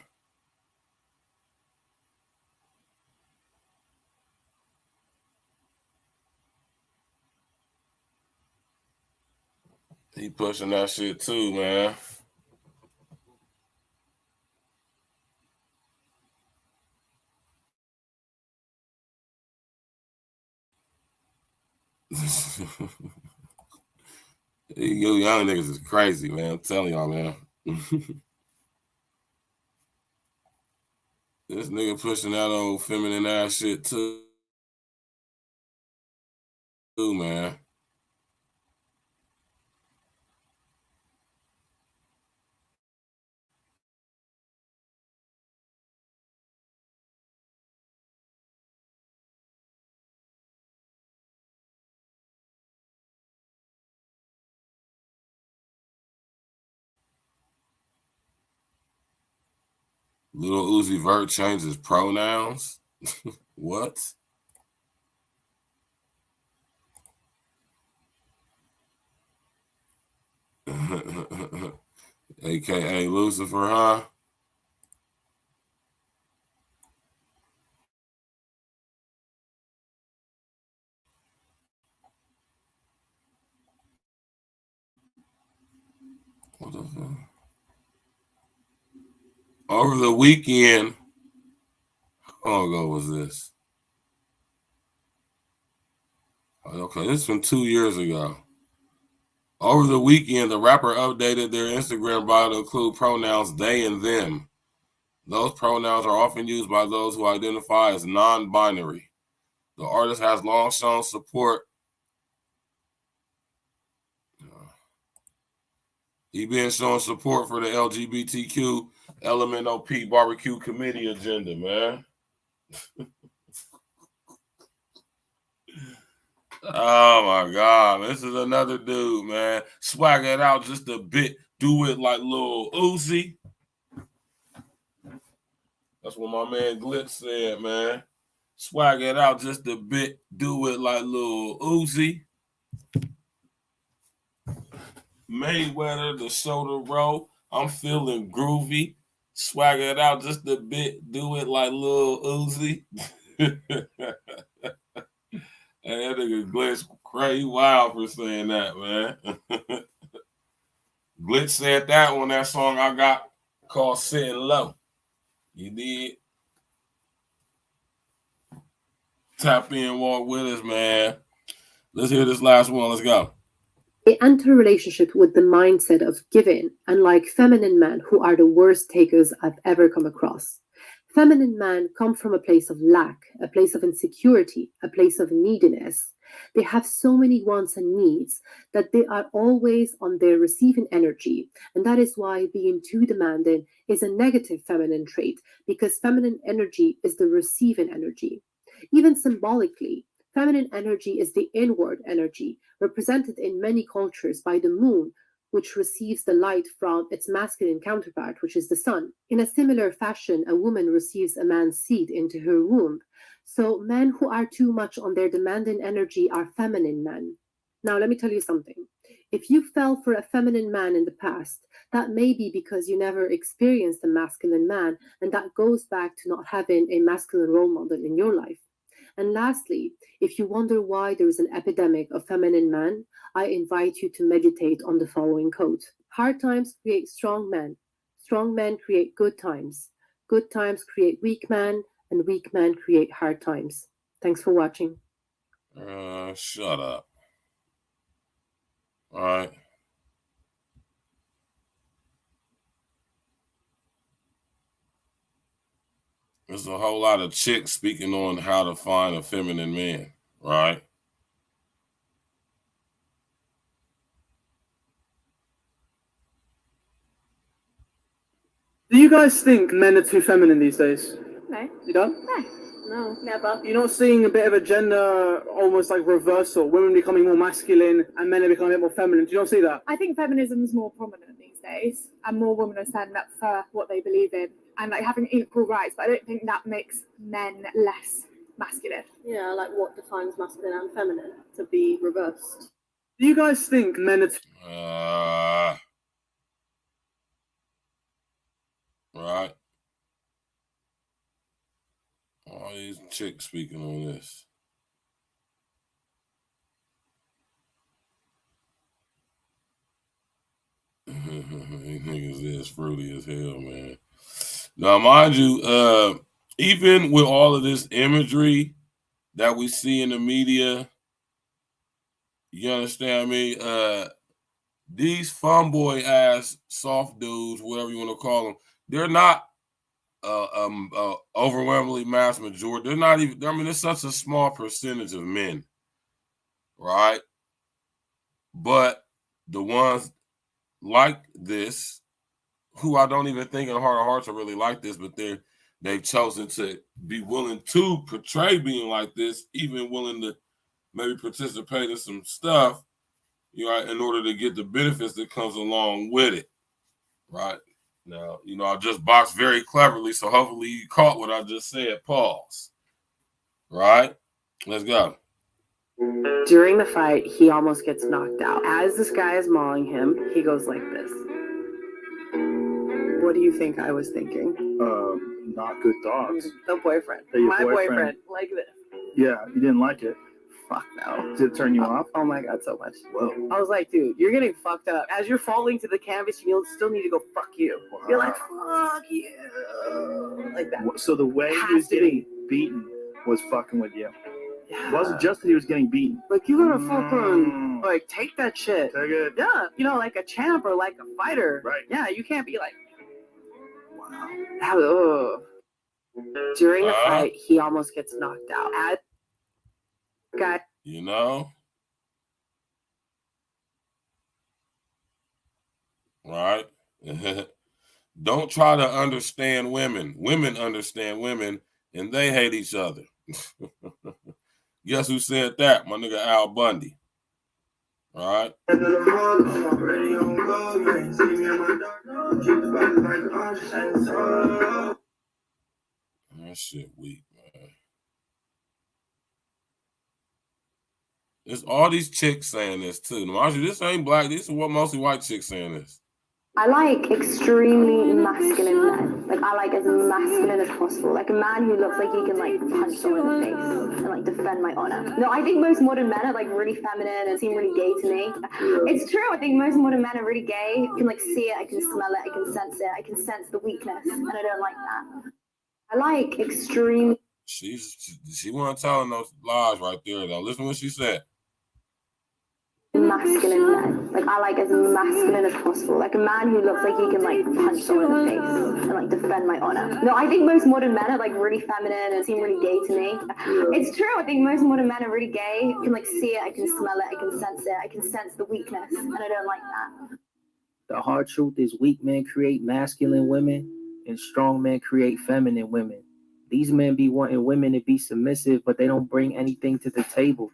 He pushing that shit too, man. You young niggas is crazy, man. I'm telling y'all, man. This nigga pushing that old feminine ass shit too, man. Little Uzi Vert changes pronouns. What? AKA Lucifer, huh? What the fuck? Over the weekend, how long ago was this? Okay, this is from 2 years ago. Over the weekend, the rapper updated their Instagram bio to include pronouns they and them. Those pronouns are often used by those who identify as non-binary. The artist has long shown support. He been showing support for the LGBTQ LMNOP barbecue committee agenda, man. Oh my God, this is another dude, man. Swag it out just a bit. Do it like Lil Uzi. That's what my man Glitz said, man. Swag it out just a bit. Do it like Lil Uzi. Mayweather, the shoulder roll. I'm feeling groovy. Swag it out just a bit. Do it like Lil Uzi. And that nigga Glitz crazy wild for saying that, man. Glitz said that on that song I got called Sitting Low. You did. Tap in, walk with us, man. Let's hear this last one. Let's go. They enter a relationship with the mindset of giving, unlike feminine men who are the worst takers I've ever come across. Feminine men come from a place of lack, a place of insecurity, a place of neediness. They have so many wants and needs that they are always on their receiving energy. And that is why being too demanding is a negative feminine trait, because feminine energy is the receiving energy. Even symbolically, feminine energy is the inward energy, represented in many cultures by the moon, which receives the light from its masculine counterpart, which is the sun. In a similar fashion, a woman receives a man's seed into her womb. So men who are too much on their demanding energy are feminine men. Now, let me tell you something. If you fell for a feminine man in the past, that may be because you never experienced a masculine man, and that goes back to not having a masculine role model in your life. And lastly, if you wonder why there is an epidemic of feminine men, I invite you to meditate on the following quote. Hard times create strong men. Strong men create good times. Good times create weak men, and weak men create hard times. Thanks for watching. Shut up. All right. There's a whole lot of chicks speaking on how to find a feminine man, right? Do you guys think men are too feminine these days? No. You don't? No, never. You're not seeing a bit of a gender almost like reversal, women becoming more masculine and men are becoming a bit more feminine. Do you not see that? I think feminism is more prominent these days, and more women are standing up for what they believe in and like having equal rights. But I don't think that makes men less masculine. Yeah, like what defines masculine and feminine to be reversed? Do you guys think men are Right. All these chicks speaking on this. These niggas is fruity as hell, man. Now, mind you, even with all of this imagery that we see in the media, you understand me? These femboy ass soft dudes, whatever you want to call them, they're not overwhelmingly mass majority. They're not even, I mean, it's such a small percentage of men, right? But the ones like this, who I don't even think in the heart of hearts are really like this, but they've chosen to be willing to portray being like this, even willing to maybe participate in some stuff, you know, in order to get the benefits that comes along with it, right? Now, you know, I just boxed very cleverly, so hopefully you caught what I just said. Pause. Right? Let's go. During the fight, he almost gets knocked out. As this guy is mauling him, he goes like this. What do you think I was thinking? Not good thoughts. The boyfriend. Your My boyfriend. Like this. Yeah, you didn't like it. Fuck no. Did it turn you off? Oh my God, so much. Whoa. I was like, dude, you're getting fucked up. As you're falling to the canvas, you still need to go, fuck you. Wow. You're like, fuck you. Like that. So the way he was getting beaten was fucking with you. Yeah. It wasn't just that he was getting beaten. Like, you gotta fucking, like, take that shit. Take it. Yeah, you know, like a champ or like a fighter. Right. Yeah, you can't be like, Wow. During the fight, he almost gets knocked out. Guy. You know? Right? Don't try to understand women. Women understand women, and they hate each other. Guess who said that? My nigga Al Bundy. All right? That shit weak, man. It's all these chicks saying this too. Mind you, this ain't black. This is what mostly white chicks saying this. I like extremely masculine men. Like, I like as masculine as possible. Like a man who looks like he can like punch someone in the face and like defend my honor. No, I think most modern men are like really feminine and seem really gay to me. It's true. I think most modern men are really gay. I can like see it. I can smell it. I can sense it. I can sense the weakness, and I don't like that. I like extreme. She wasn't telling those lies right there though. Listen to what she said. Masculine men. Like, I like as masculine as possible. Like a man who looks like he can like punch someone in the face and like defend my honor. No, I think most modern men are like really feminine and seem really gay to me. It's true. I think most modern men are really gay. I can like see it. I can smell it. I can sense it. I can sense the weakness, and I don't like that. The hard truth is weak men create masculine women and strong men create feminine women. These men be wanting women to be submissive, but they don't bring anything to the table.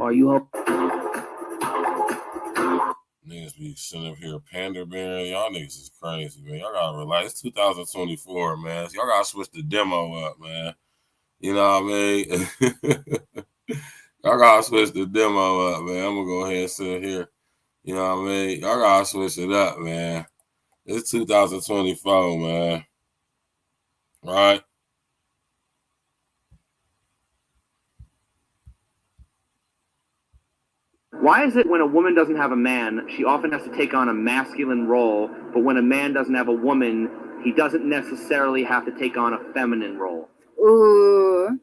Are you up? Niggas be sitting up here pander bearing. Y'all niggas is crazy, man. Y'all gotta relax. It's 2024, man. So y'all gotta switch the demo up, man. You know what I mean? Y'all gotta switch the demo up, man. I'm gonna go ahead and sit here. You know what I mean? Y'all gotta switch it up, man. It's 2024, man. Right? Why is it when a woman doesn't have a man, she often has to take on a masculine role, but when a man doesn't have a woman, he doesn't necessarily have to take on a feminine role? Ooh,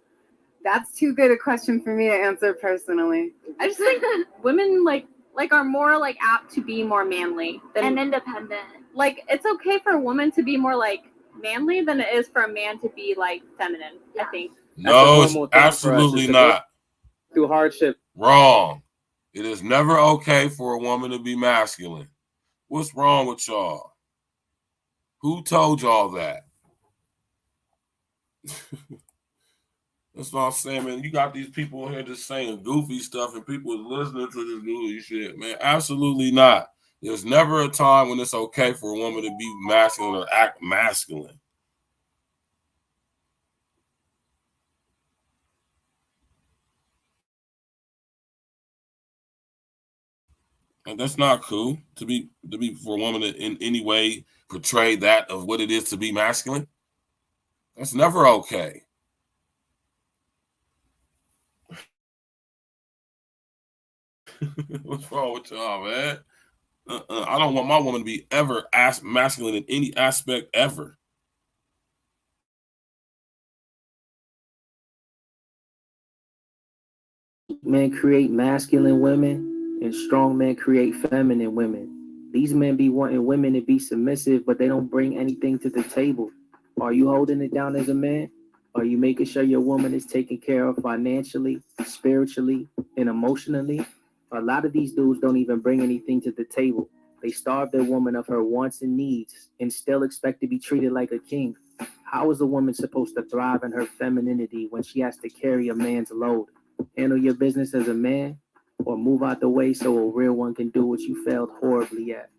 that's too good a question for me to answer personally. I just think women like are more like apt to be more manly And independent. Like, it's okay for a woman to be more like manly than it is for a man to be like feminine. I think. No, it's absolutely not. Through hardship. Wrong. It is never okay for a woman to be masculine. What's wrong with y'all? Who told y'all that? That's what I'm saying, man. You got these people here just saying goofy stuff and people listening to this goofy shit, man. Absolutely not. There's never a time when it's okay for a woman to be masculine or act masculine. And that's not cool to be for a woman to in any way portray that of what it is to be masculine. That's never okay. What's wrong with y'all, man? I don't want my woman to be ever masculine in any aspect ever. Men create masculine women, and strong men create feminine women. These men be wanting women to be submissive, but they don't bring anything to the table. Are you holding it down as a man? Are you making sure your woman is taken care of financially, spiritually, and emotionally? A lot of these dudes don't even bring anything to the table. They starve their woman of her wants and needs and still expect to be treated like a king. How is a woman supposed to thrive in her femininity when she has to carry a man's load? Handle your business as a man, or move out the way so a real one can do what you failed horribly at.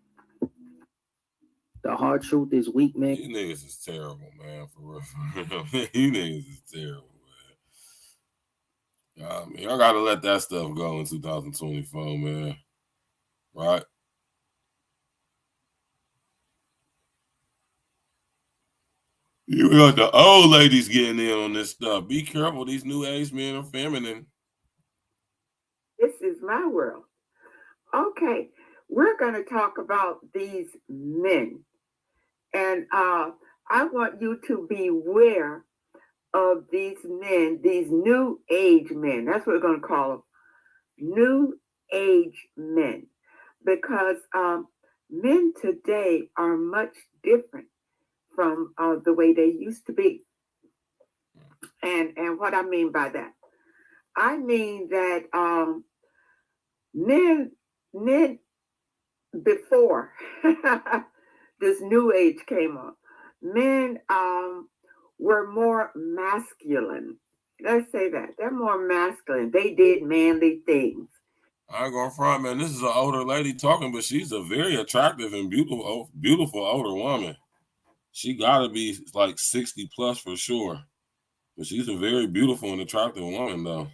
The hard truth is weak men. You niggas is terrible, man. For real. You niggas is terrible, man. Y'all gotta let that stuff go in 2024, man. Right? You got the old ladies getting in on this stuff. Be careful. These new age men are feminine. This is my world. Okay, we're going to talk about these men. And I want you to beware of these men, these new age men. That's what we're going to call them. New age men. Because men today are much different from the way they used to be. And what I mean by that? I mean that men before this new age came up, men were more masculine. Let's say that. They're more masculine. They did manly things. I ain't gonna front, man. This is an older lady talking, but she's a very attractive and beautiful older woman. She gotta be like 60 plus for sure. But she's a very beautiful and attractive woman, though.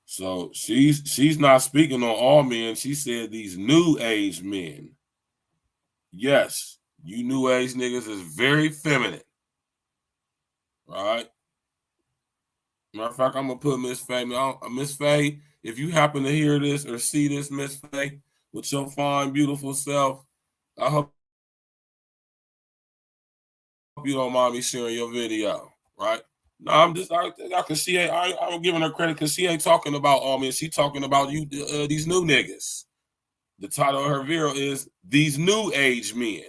So she's not speaking on all men. She said these new age men. Yes, you new age niggas is very feminine. Right? Matter of fact, I'm gonna put Miss Faye. Miss Faye, if you happen to hear this or see this, Miss Faye, with your fine, beautiful self, I hope you don't mind me sharing your video, right? No, I'm just because she ain't. I'm giving her credit because she ain't talking about all men. She talking about you, these new niggas. The title of her video is "These New Age Men."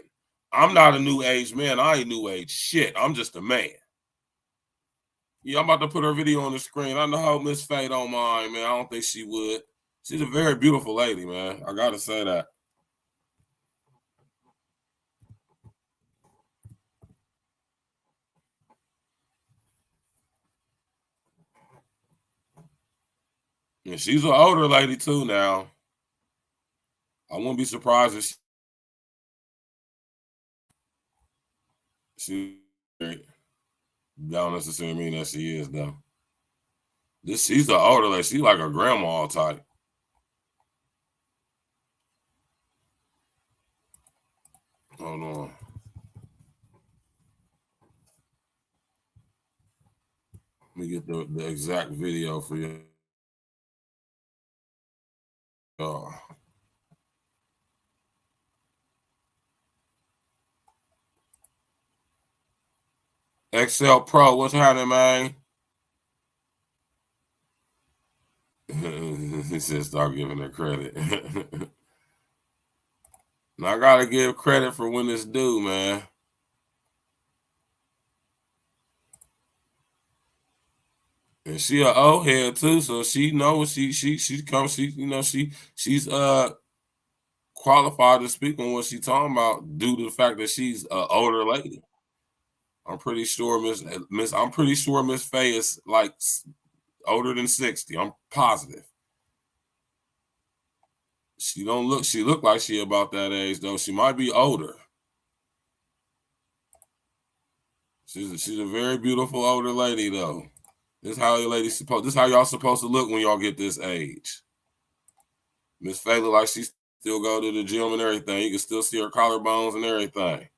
I'm not a new age man. I ain't new age shit. I'm just a man. Yeah, I'm about to put her video on the screen. I know Miss Faye don't mind, man. I don't think she would. She's a very beautiful lady, man. I gotta say that. And she's an older lady too now. I wouldn't be surprised if she don't necessarily mean that she is though. She's the older lady. She's like a grandma type. Hold on. Let me get the exact video for you. Excel Pro, what's happening, man? He said start giving her credit. Now I gotta give credit for when it's due, man. And she an old head too, so she knows she's qualified to speak on what she's talking about due to the fact that she's an older lady. I'm pretty sure Miss Faye is like older than 60. I'm positive. She look like she about that age though. She might be older. She's a very beautiful older lady though. This is how y'all supposed to look when y'all get this age. Miss Faye look like she still go to the gym and everything. You can still see her collarbones and everything.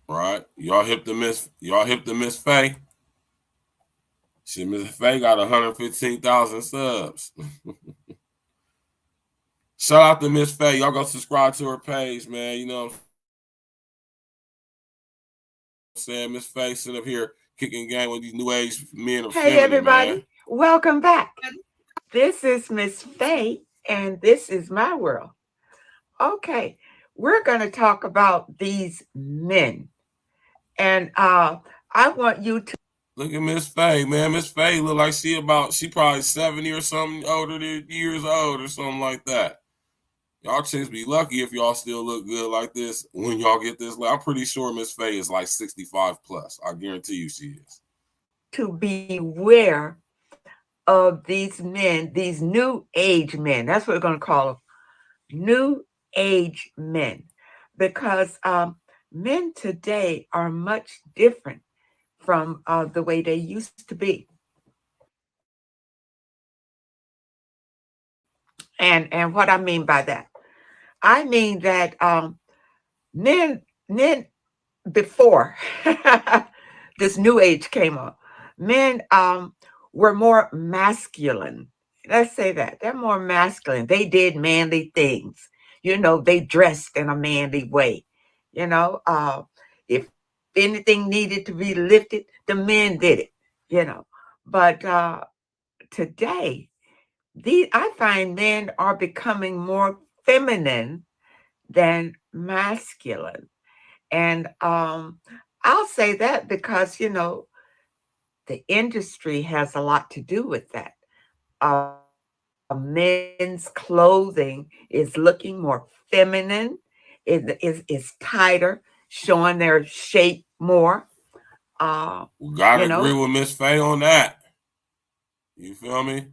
Right? Y'all hip to Miss Faye. Miss Faye got 115,000 subs. Shout out to Miss Faye. Y'all go subscribe to her page, man. You know what I'm saying? Miss Faye sitting up here kicking game with these new age men of Hey, everybody. Man. Welcome back. This is Miss Faye, and this is my world. Okay. We're going to talk about these men. And I want you to look at Miss Faye, man. Miss Faye look like she probably 70 or something years old or something like that. Y'all chicks be lucky if y'all still look good like this when y'all get this. I'm pretty sure Miss Faye is like 65 plus. I guarantee you she is. To beware of these men, these new age men. That's what we're going to call them. New age men. Because men today are much different from the way they used to be. And what I mean by that, I mean that men before this new age came up, men were more masculine. Let's say that. They're more masculine. They did manly things. You know, they dressed in a manly way. You know, if anything needed to be lifted, the men did it, you know. But today, I find men are becoming more feminine than masculine. And I'll say that because, you know, the industry has a lot to do with that. Men's clothing is looking more feminine, is tighter, showing their shape more. Gotta agree with Miss Faye on that. You feel me?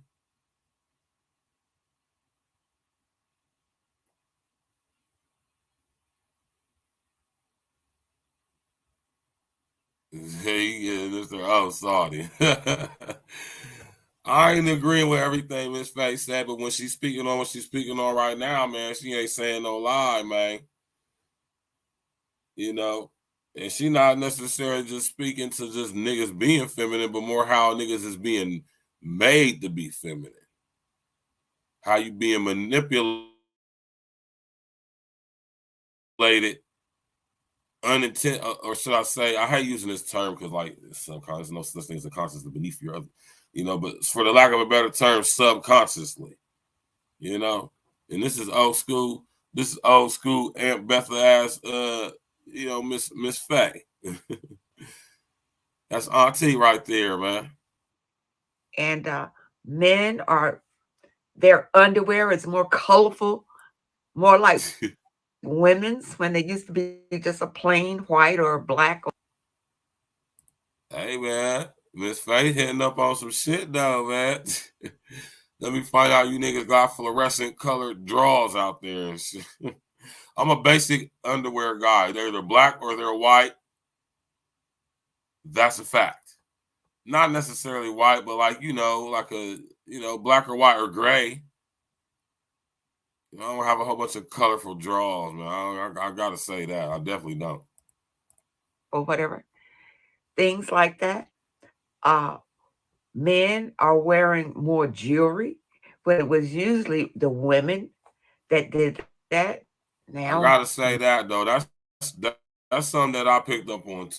Oh, sorry. I ain't agreeing with everything Miss Faye said, but when she's speaking on what she's speaking on right now, man, she ain't saying no lie, man. You know, and she not necessarily just speaking to just niggas being feminine, but more how niggas is being made to be feminine. How you being manipulated, unintentional, or should I say, I hate using this term because like subconscious, no such thing as a conscious beneath your other, you know, but for the lack of a better term, subconsciously, you know, and this is old school. This is old school Aunt Bethel ass, you know, Miss Faye. That's auntie right there, man. And men their underwear is more colorful, more like women's when they used to be just a plain white or black. Hey, man, Miss Faye hitting up on some shit though, man. Let me find out you niggas got fluorescent colored drawers out there and shit. I'm a basic underwear guy. They're either black or they're white. That's a fact. Not necessarily white, but like, you know, like a, you know, black or white or gray. You know, I don't have a whole bunch of colorful drawers, man. I gotta say that. I definitely don't. Or whatever. Things like that. Men are wearing more jewelry, but it was usually the women that did that. Now I gotta say that though. That's something that I picked up on too.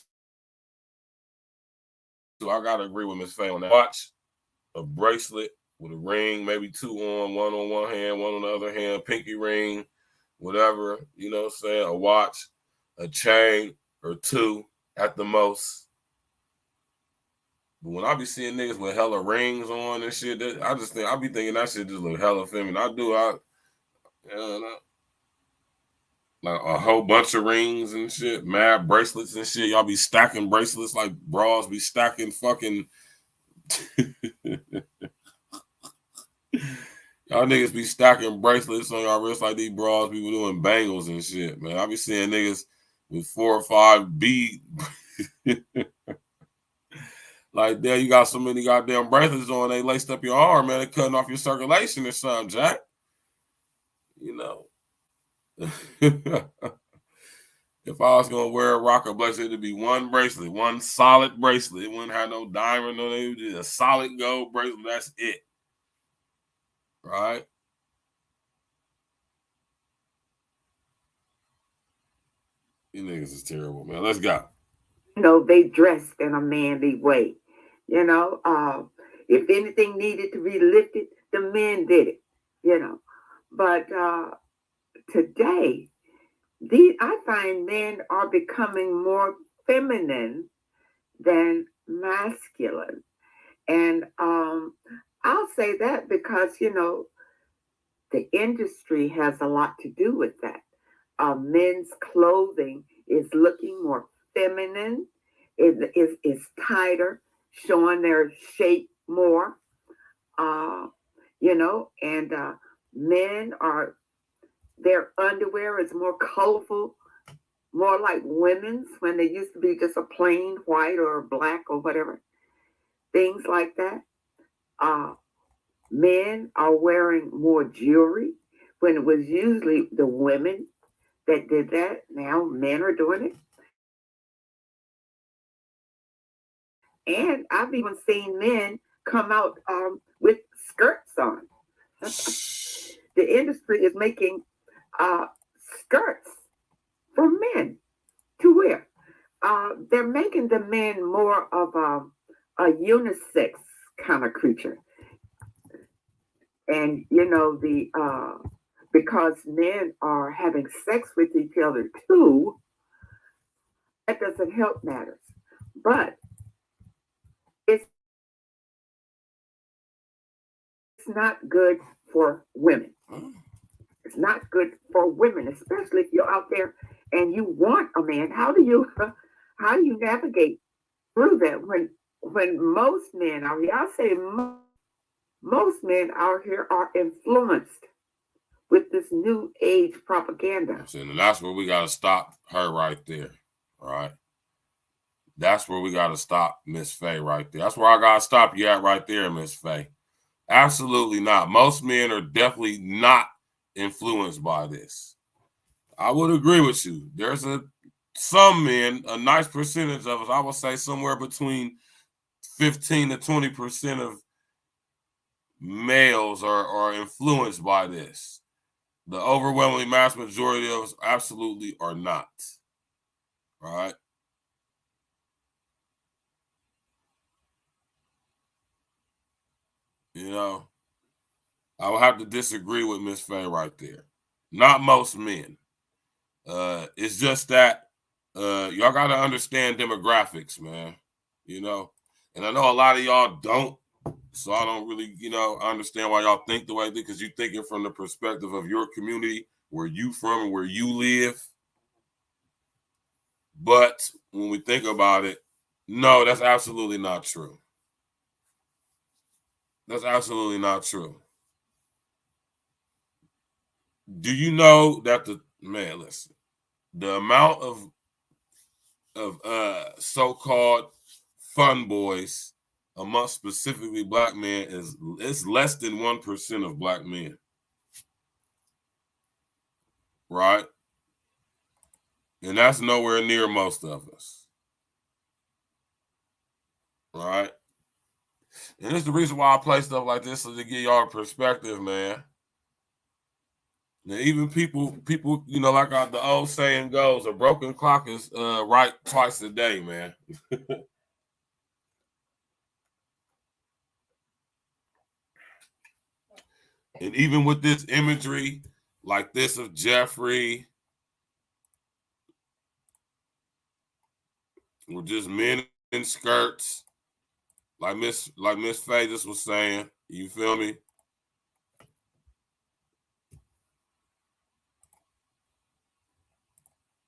So I gotta agree with Miss Faye on that. Watch, a bracelet with a ring, maybe two on one hand, one on the other hand, pinky ring, whatever, you know what I'm saying? A watch, a chain or two, at the most. But when I be seeing niggas with hella rings on and shit, I be thinking that shit just look hella feminine. Like a whole bunch of rings and shit, mad bracelets and shit. Y'all be stacking bracelets like bras be stacking fucking. Y'all niggas be stacking bracelets on y'all wrists like these bras people doing bangles and shit, man. I be seeing niggas with 4 or 5 bead. Like, there you got so many goddamn bracelets on, they laced up your arm, man. They cutting off your circulation or something, Jack. You know. If I was gonna wear a rocker bracelet, it'd be one bracelet, one solid bracelet. It wouldn't have no diamond on it. Just a solid gold bracelet. That's it. Right? You niggas is terrible, man. Let's go. You know, they dressed in a manly way. You know, if anything needed to be lifted, the men did it. You know, but today, I find men are becoming more feminine than masculine, and I'll say that because you know the industry has a lot to do with that. Men's clothing is looking more feminine, is tighter, showing their shape more. You know, and men are, their underwear is more colorful, more like women's when they used to be just a plain white or black or whatever. Things like that. Men are wearing more jewelry when it was usually the women that did that. Now men are doing it. And I've even seen men come out with skirts on. The industry is making skirts for men to wear. They're making the men more of a unisex kind of creature. And you know, because men are having sex with each other too, that doesn't help matters. But it's not good for women. It's not good for women, especially if you're out there and you want a man. How do you navigate through that when most men out here, I say most men out here are influenced with this new age propaganda. And that's where we gotta stop her right there. All right. That's where we gotta stop Miss Faye right there. That's where I gotta stop you at right there, Miss Faye. Absolutely not. Most men are definitely not influenced by this. I would agree with you. There's some men, a nice percentage of us, I would say somewhere between 15 to 20% of males are influenced by this. The overwhelming mass majority of us absolutely are not. All right. You know, I would have to disagree with Miss Faye right there. Not most men. It's just that y'all got to understand demographics, man. You know, and I know a lot of y'all don't, so I don't really, you know, understand why y'all think the way they do, because you're thinking from the perspective of your community, where you from and where you live. But when we think about it, no, that's absolutely not true. That's absolutely not true. Do you know that listen, the amount of so-called fun boys amongst specifically black men it's less than 1% of black men. Right? And that's nowhere near most of us. Right? And it's the reason why I play stuff like this, so to give y'all a perspective, man. Now, even people, you know, like the old saying goes, a broken clock is right twice a day, man. And even with this imagery like this of Jeffrey, with just men in skirts, like Miss Faye just was saying. You feel me?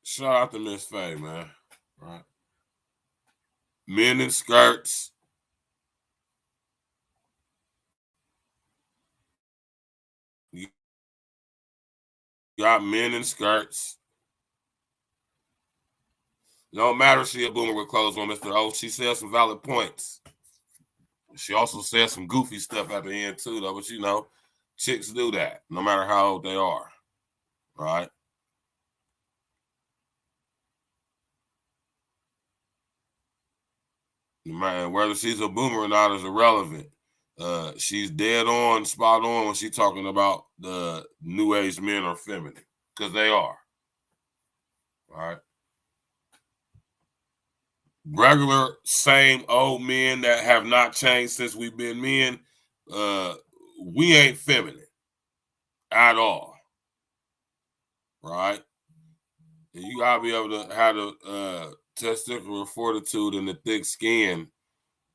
Shout out to Miss Faye, man. Right? Men in skirts. You got men in skirts. No matter if she a boomer with clothes on, Mr. O. She said some valid points. She also said some goofy stuff at the end too, though. But you know, chicks do that, no matter how old they are. Right? Man, whether she's a boomer or not is irrelevant. She's dead on, spot on when she's talking about the new age men are feminine, because they are. All right. Regular, same old men that have not changed since we've been men, we ain't feminine at all. Right? And you gotta be able to have the testicular fortitude and the thick skin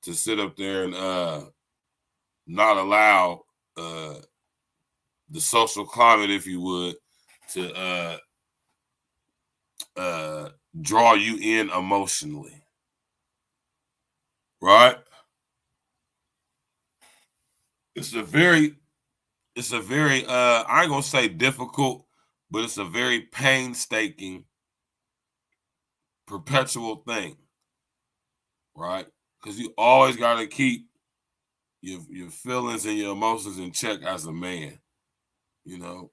to sit up there and not allow the social climate, if you would, to draw you in emotionally. Right? It's a very I ain't gonna say difficult, but it's a very painstaking, perpetual thing. Right? Because you always gotta keep your feelings and your emotions in check as a man. You know,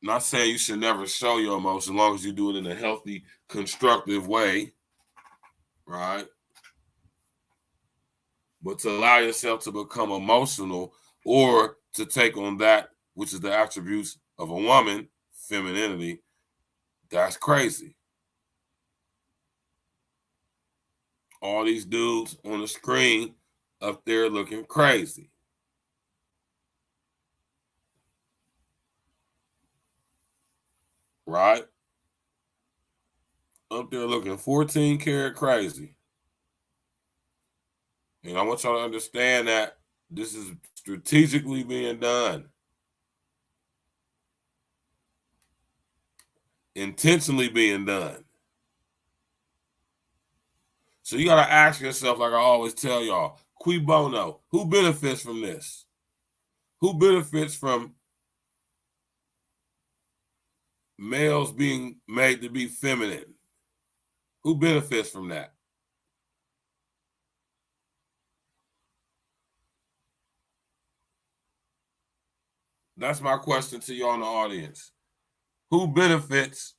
not saying you should never show your emotion as long as you do it in a healthy, constructive way, right? But to allow yourself to become emotional or to take on that which is the attributes of a woman, femininity, that's crazy. All these dudes on the screen up there looking crazy. Right? Up there looking 14 karat crazy. And I want y'all to understand that this is strategically being done. Intentionally being done. So you got to ask yourself, like I always tell y'all, cui bono, who benefits from this? Who benefits from males being made to be feminine? Who benefits from that? That's my question to you on the audience. Who benefits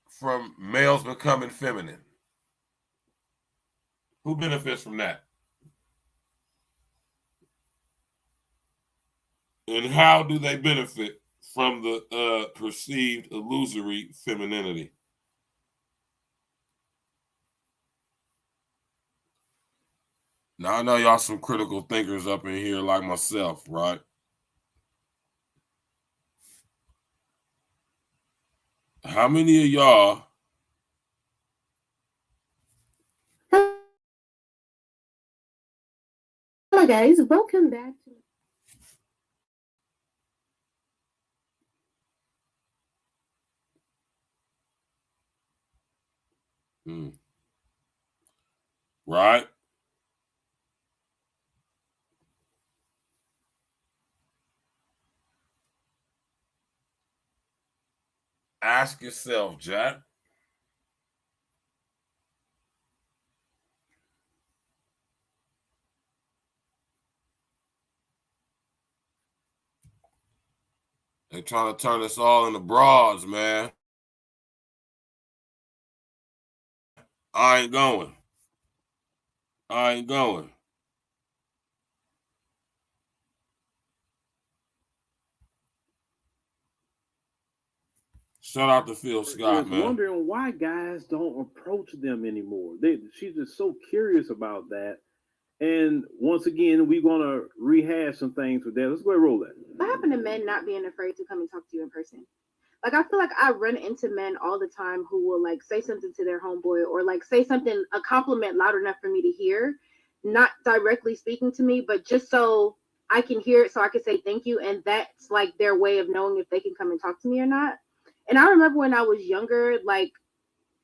from males becoming feminine? Who benefits from that? And how do they benefit from the perceived illusory femininity? Now, I know y'all some critical thinkers up in here like myself, right? How many of y'all Hello guys, welcome back to right? Ask yourself, Jack. They trying to turn us all into broads, man. I ain't going. I ain't going. Shout out to Phil Scott, man. Wondering why guys don't approach them anymore. She's just so curious about that. And once again, we're gonna rehash some things with that. Let's go ahead and roll that. What happened to men not being afraid to come and talk to you in person? Like I feel like I run into men all the time who will like say something to their homeboy or like say something, a compliment loud enough for me to hear, not directly speaking to me, but just so I can hear it so I can say thank you. And that's like their way of knowing if they can come and talk to me or not. And I remember when I was younger, like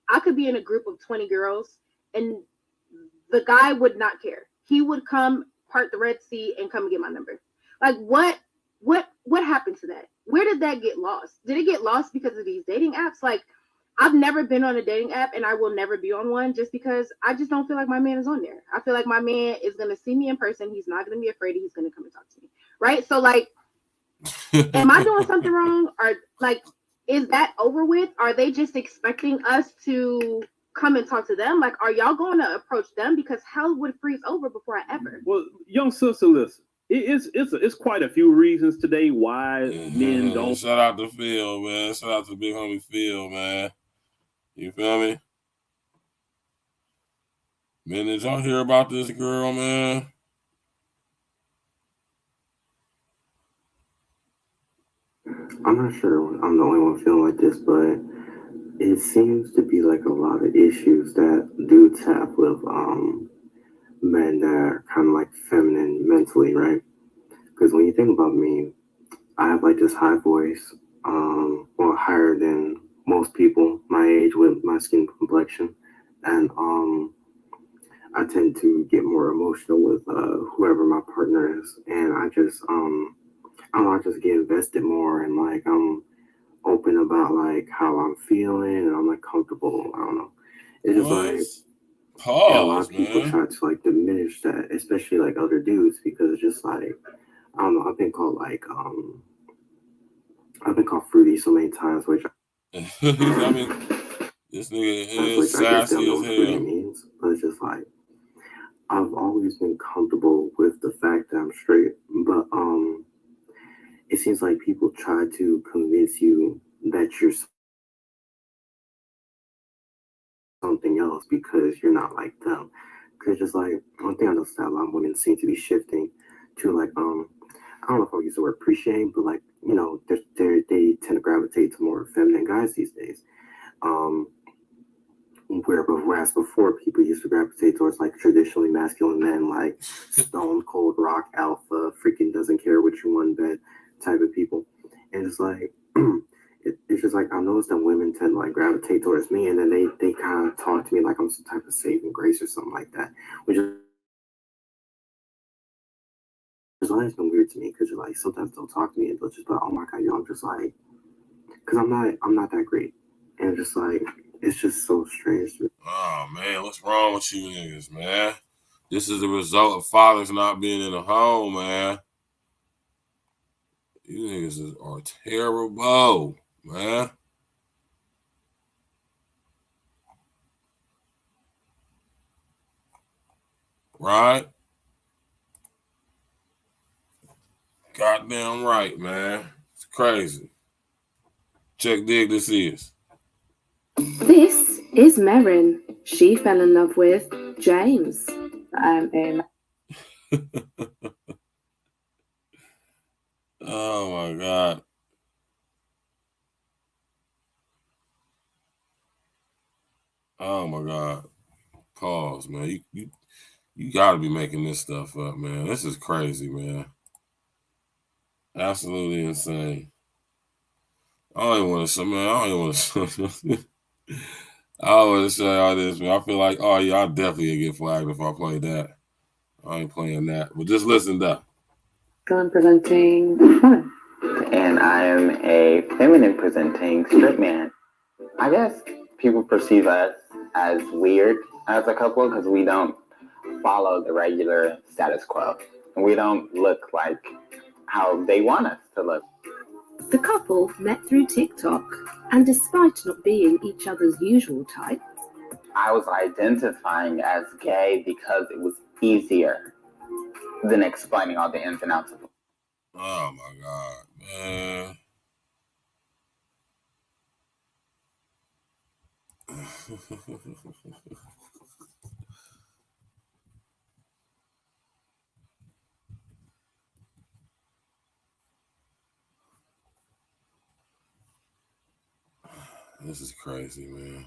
I could be in a group of 20 girls and the guy would not care. He would come part the Red Sea and come and get my number. Like what happened to that? Where did that get lost? Did it get lost because of these dating apps? Like I've never been on a dating app and I will never be on one just because I just don't feel like my man is on there. I feel like my man is going to see me in person. He's not going to be afraid. He's going to come and talk to me. Right? So like, am I doing something wrong? Or like, is that over with? Are they just expecting us to come and talk to them? Like, are y'all going to approach them? Because hell would freeze over before I ever. Well, young sister, listen. It's quite a few reasons today why men don't. Shout out to Phil, man. Shout out to big homie Phil, man. You feel me? Man, did y'all hear about this girl, man? I'm not sure I'm the only one feeling like this, but it seems to be like a lot of issues that dudes have with men that are kind of like feminine mentally, right? Because when you think about me, I have like this high voice, well, higher than most people my age with my skin complexion, and I tend to get more emotional with whoever my partner is, and I just I don't know, I just get invested more, and like I'm open about like how I'm feeling, and I'm like comfortable. I don't know. It's just like a lot of people try to like diminish that, especially like other dudes, because it's just like I don't know. I've been called fruity so many times, which I mean, this nigga is sassy as hell. Means, but it's just like I've always been comfortable with the fact that I'm straight, but it seems like people try to convince you that you're something else because you're not like them. Because just like one thing I noticed that a lot of women seem to be shifting to like I don't know if I'll use the word appreciate, but like you know they tend to gravitate to more feminine guys these days. Whereas before people used to gravitate towards like traditionally masculine men, like stone cold rock alpha, freaking doesn't care what you want in bed type of people. And it's like it's just like I noticed that women tend to like gravitate towards me, and then they kind of talk to me like I'm some type of saving grace or something like that, which is always been weird to me because like sometimes they'll talk to me and they'll just be like, oh my god, yo, I'm just like, because I'm not that great, and just like it's just so strange to me. Oh man, what's wrong with you niggas, man? This is the result of fathers not being in the home, man. You niggas are terrible, man. Right? Goddamn right, man. It's crazy. Check dig this is. This is Merrin. She fell in love with James. Oh my god. Oh my god. Pause, man. You gotta be making this stuff up, man. This is crazy, man. Absolutely insane. I don't even want to say, man. I don't even want to. I don't want to say all this, man. I feel like, oh yeah, I'll definitely get flagged if I play that. I ain't playing that. But just listen though. I'm presenting fun. And I am a feminine presenting straight man. I guess people perceive us as weird as a couple because we don't follow the regular status quo. And we don't look like how they want us to look. The couple met through TikTok, and despite not being each other's usual type, I was identifying as gay because it was easier than explaining all the ins and outs of it. Oh my god, man. This is crazy, man.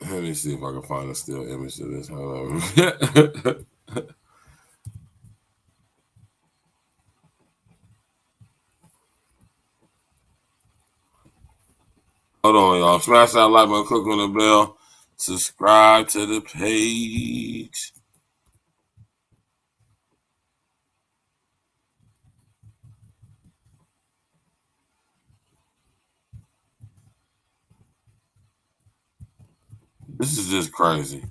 Let me see if I can find a still image of this. Hold on. Hold on, y'all. Smash that like button, click on the bell, subscribe to the page. This is just crazy.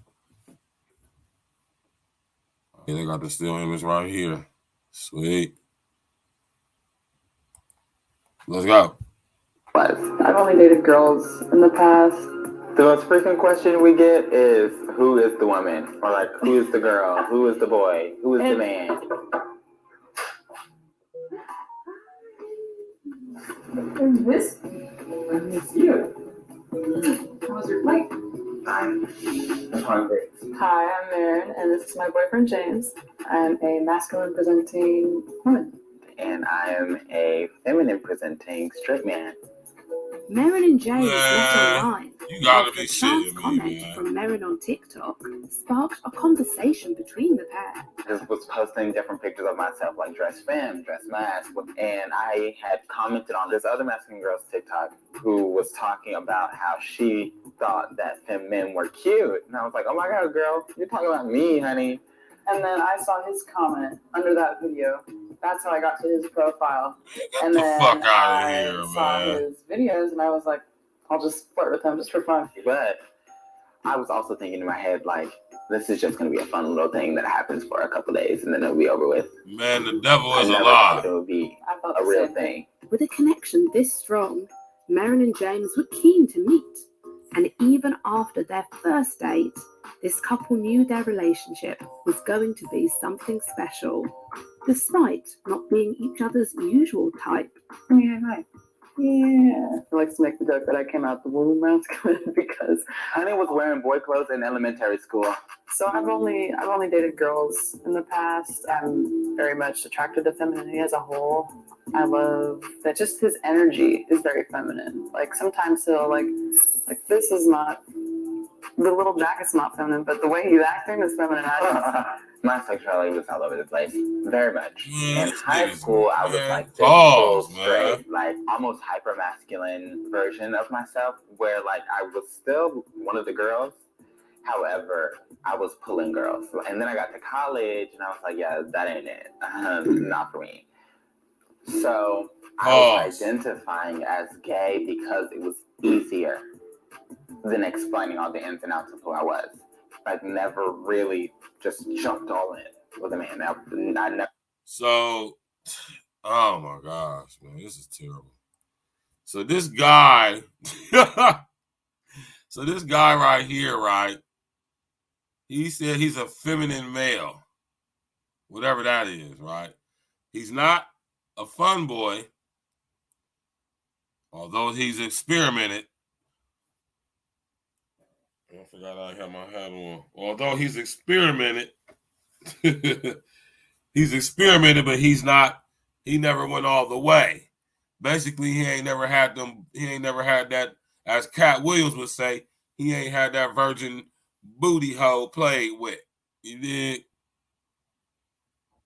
Okay, they got the still image right here. Sweet. Let's go. I've only dated girls in the past. The most frequent question we get is, who is the woman? Or like, who is the girl? Who is the boy? Who is the man? And this one is you. How's your flight? I'm hungry. Hi, I'm Marin, and this is my boyfriend James. I'm a masculine presenting woman. And I am a feminine presenting straight man. Marin and James met online. You gotta After be a chance shitting me, comment man. from Marin on TikTok sparked a conversation between the pair. Just was posting different pictures of myself, like dress femme, dress mask, and I had commented on this other masculine girl's TikTok who was talking about how she thought that femme men were cute, and I was like, oh my god, girl, you're talking about me, honey. And then I saw his comment under that video. That's how I got to his profile. And then fuck outta I here, saw man. his videos, and I was like, I'll just flirt with him just for fun. But I was also thinking in my head, like, this is just going to be a fun little thing that happens for a couple days, and then it'll be over with. Man, the devil is I never alive. thought it would be a real thing. With a connection this strong, Marin and James were keen to meet. And even after their first date, this couple knew their relationship was going to be something special, despite not being each other's usual type. Yeah, hi. Yeah. I like to make the joke that I came out the womb masculine because Honey was wearing boy clothes in elementary school. So I've only dated girls in the past. I'm very much attracted to femininity as a whole. I love that just his energy is very feminine. Like sometimes he'll like this is not, the little jacket's not feminine, but the way he's acting is feminine. My sexuality was all over the place, very much. In high school, I was like this Pause, full straight, like almost hyper masculine version of myself, where like I was still one of the girls. However, I was pulling girls, and then I got to college, and I was like, yeah, that ain't it, not for me. So I was identifying as gay because it was easier than explaining all the ins and outs of who I was. Like never really just jumped all in with a man. I never. So, oh my gosh, man, this is terrible. So this guy, right here, right? He said he's a feminine male, whatever that is, right? He's not a fun boy, although he's experimented. I forgot I had my hat on. Although he's experimented, but he never went all the way. Basically, he ain't never had that, as Cat Williams would say, he ain't had that virgin booty hole played with. You did.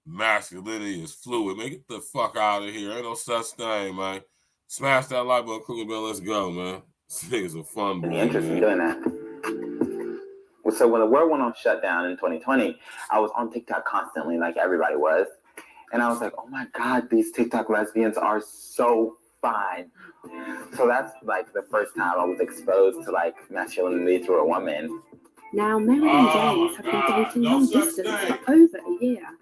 Masculinity is fluid, man. Get the fuck out of here. Ain't no such thing, man. Smash that like button, click the bell, let's go, man. This nigga's a fun boy. Interested in doing that. So when the world went on shutdown in 2020, I was on TikTok constantly, like everybody was. And I was like, oh my God, these TikTok lesbians are so fine. So that's like the first time I was exposed to like masculinity through a woman. Now, Marin and James have been dating long distance for over a year.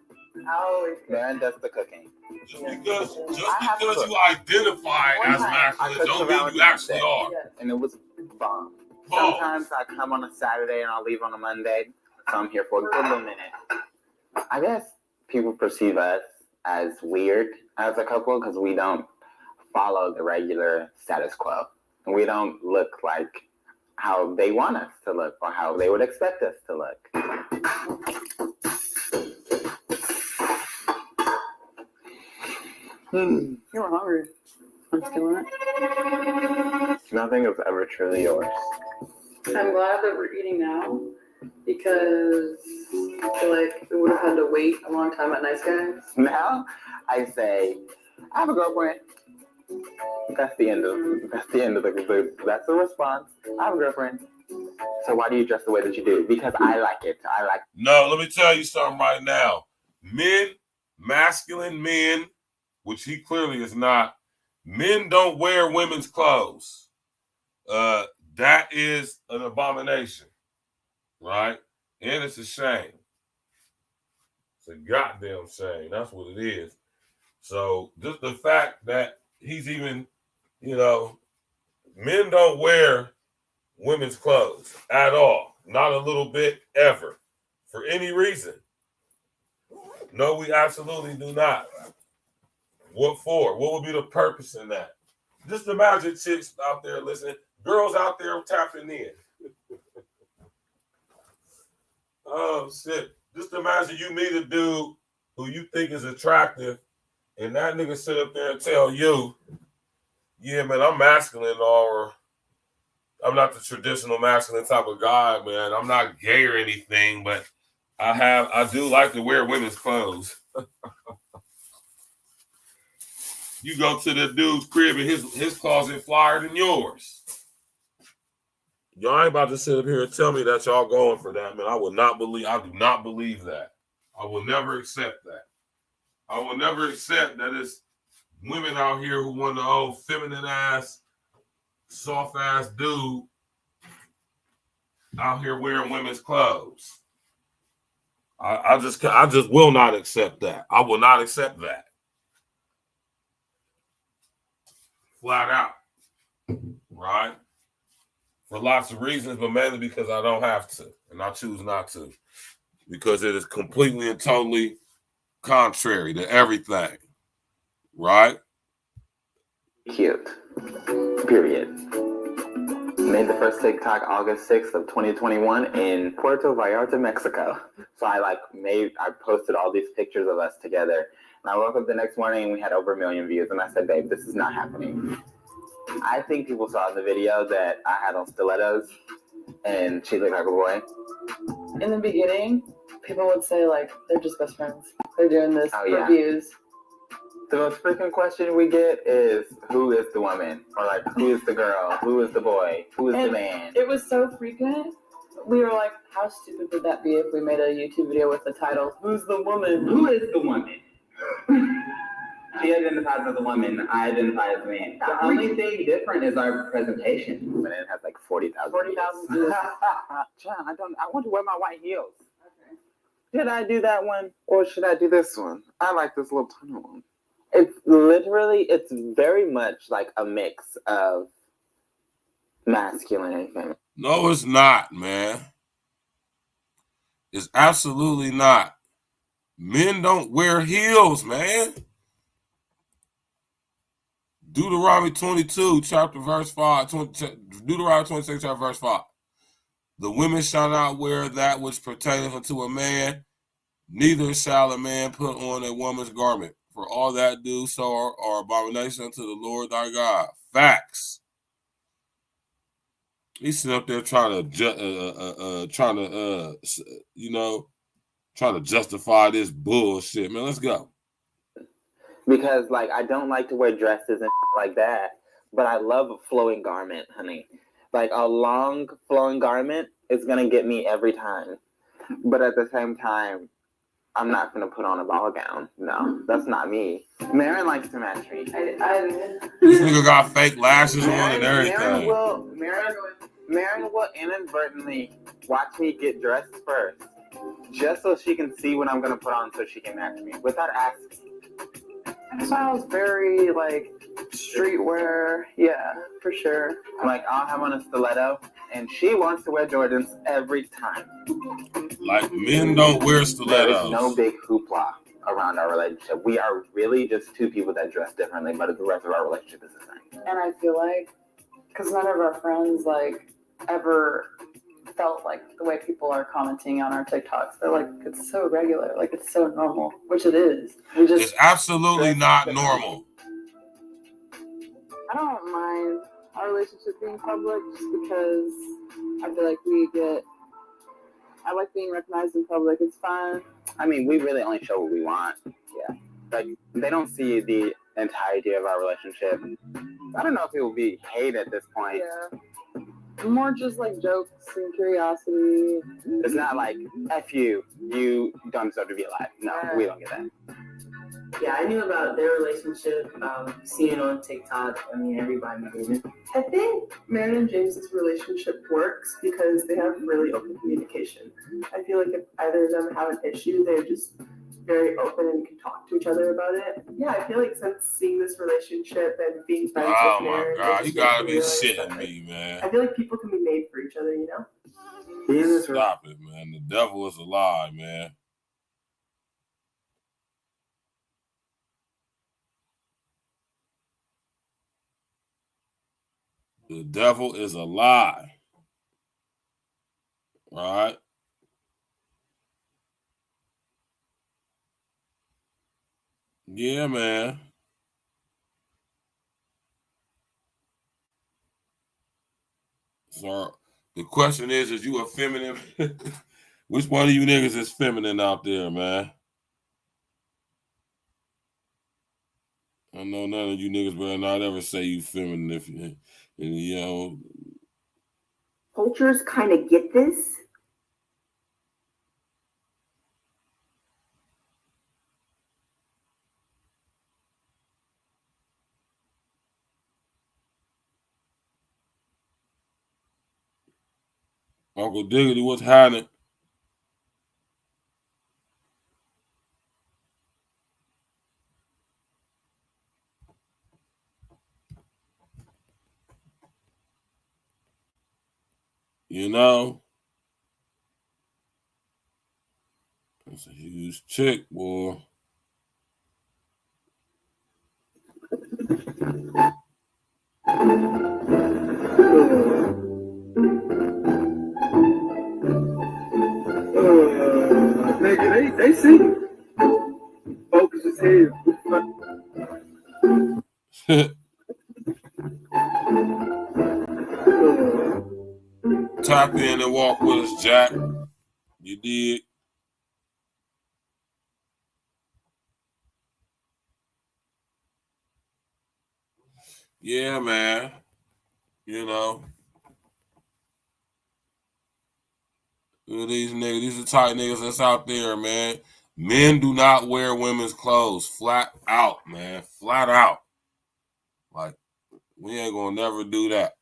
Man does the cooking. Just because you identify as masculine don't mean you actually are. And it was bomb. Sometimes I come on a Saturday and I'll leave on a Monday, so I'm here for a good little minute. I guess people perceive us as weird as a couple because we don't follow the regular status quo. We don't look like how they want us to look or how they would expect us to look. You were hungry. I'm feeling it. Nothing is ever truly yours. I'm glad that we're eating now because I feel like we would have had to wait a long time at Nice Guys. Now I say, I have a girlfriend. That's the end of that's the response. I have a girlfriend. So why do you dress the way that you do? Because I like it. No, let me tell you something right now. Men, masculine men, which he clearly is not, men don't wear women's clothes. That is an abomination, right? And it's a shame. It's a goddamn shame. That's what it is. So just the fact that he's even, men don't wear women's clothes at all. Not a little bit, ever. For any reason. No, we absolutely do not. What for? What would be the purpose in that? Just imagine chicks out there listening, girls out there tapping in. Oh, shit. Just imagine you meet a dude who you think is attractive, and that nigga sit up there and tell you, yeah, man, I'm masculine, or I'm not the traditional masculine type of guy, man. I'm not gay or anything, but I do like to wear women's clothes. You go to the dude's crib and his closet flyer than yours. Y'all ain't about to sit up here and tell me that y'all going for that, man. I do not believe that. I will never accept that. I will never accept that it's women out here who want the old feminine ass, soft ass dude out here wearing women's clothes. I just will not accept that. I will not accept that. Flat out. Right? For lots of reasons, but mainly because I don't have to. And I choose not to. Because it is completely and totally contrary to everything. Right? Cute. Period. Made the first TikTok August 6th of 2021 in Puerto Vallarta, Mexico. So I posted all these pictures of us together. And I woke up the next morning and we had over 1 million views. And I said, babe, this is not happening. I think people saw in the video that I had on stilettos and she looked like a boy. In the beginning, people would say, like, they're just best friends. They're doing this for views. The most frequent question we get is, who is the woman? Or like, who is the girl? Who is the boy? Who is the man? It was so frequent. We were like, how stupid would that be if we made a YouTube video with the title, Who's the Woman? Who is the woman? She identifies as a woman. I identify as a man. The only thing different is our presentation. And it has like 40,000 views. John, I want to wear my white heels. Okay. Should I do that one or should I do this one? I like this little tunnel one. It's very much like a mix of masculine and feminine. No, it's not, man. It's absolutely not. Men don't wear heels, man. Deuteronomy 22, chapter verse 5. Deuteronomy 26, chapter verse 5. The women shall not wear that which pertaineth unto a man, neither shall a man put on a woman's garment. For all that do so are abomination unto the Lord thy God. Facts. He's sitting up there trying to justify this bullshit, man. Let's go. Because like I don't like to wear dresses and like that, but I love a flowing garment, honey. Like a long flowing garment is gonna get me every time. But at the same time, I'm not gonna put on a ball gown. No, that's not me. Marin likes to match me. This nigga got fake lashes on and everything. Marin will inadvertently watch me get dressed first, just so she can see what I'm gonna put on, so she can match me without asking. That sounds very like streetwear. Yeah, for sure. Like I'll have on a stiletto, and she wants to wear Jordans every time. Like men don't wear stilettos. There's no big hoopla around our relationship. We are really just two people that dress differently, but the rest of our relationship is the same. And I feel like, because none of our friends like ever felt like the way people are commenting on our TikToks. They're like, it's so regular, like it's so normal, which it is. It's absolutely not normal. I don't mind our relationship being public just because I feel like I like being recognized in public. It's fun. I mean, we really only show what we want. Yeah. Like, they don't see the entirety of our relationship. I don't know if it will be hate at this point. Yeah. More just like jokes and curiosity. It's not like, F you don't deserve to be alive. No, we don't get that. Yeah, I knew about their relationship, seeing it on TikTok. I mean, everybody did it. I think Marin and James's relationship works because they have really open communication. I feel like if either of them have an issue, they're just very open and can talk to each other about it. Yeah, I feel like since seeing this relationship and being friends with Marin, Oh my God, you gotta be shitting me, man. I feel like people can be made for each other, you know? Stop it, man. The devil is a lie, man. The devil is a lie. Right? Yeah, man. So the question is you a feminine? Which one of you niggas is feminine out there, man? I know none of you niggas better not ever say you feminine if you know. Cultures kind of get this. Uncle Diggity, what's happening? You know? That's a huge chick, boy. Nigga, they see you. Focus is here. Tap in and walk with us, Jack. You did. Yeah, man. You know. Look at these niggas. These are tight niggas that's out there, man. Men do not wear women's clothes. Flat out, man. Flat out. Like, we ain't gonna never do that.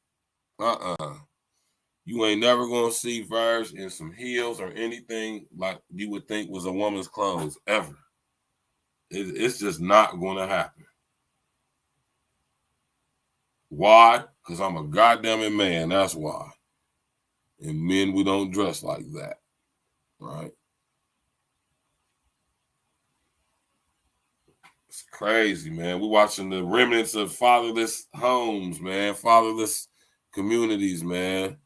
You ain't never gonna see Verge in some heels or anything like you would think was a woman's clothes, ever. It's just not gonna happen. Why? Because I'm a goddamn man, that's why. And men, we don't dress like that, right? It's crazy, man. We're watching the remnants of fatherless homes, man, fatherless communities, man.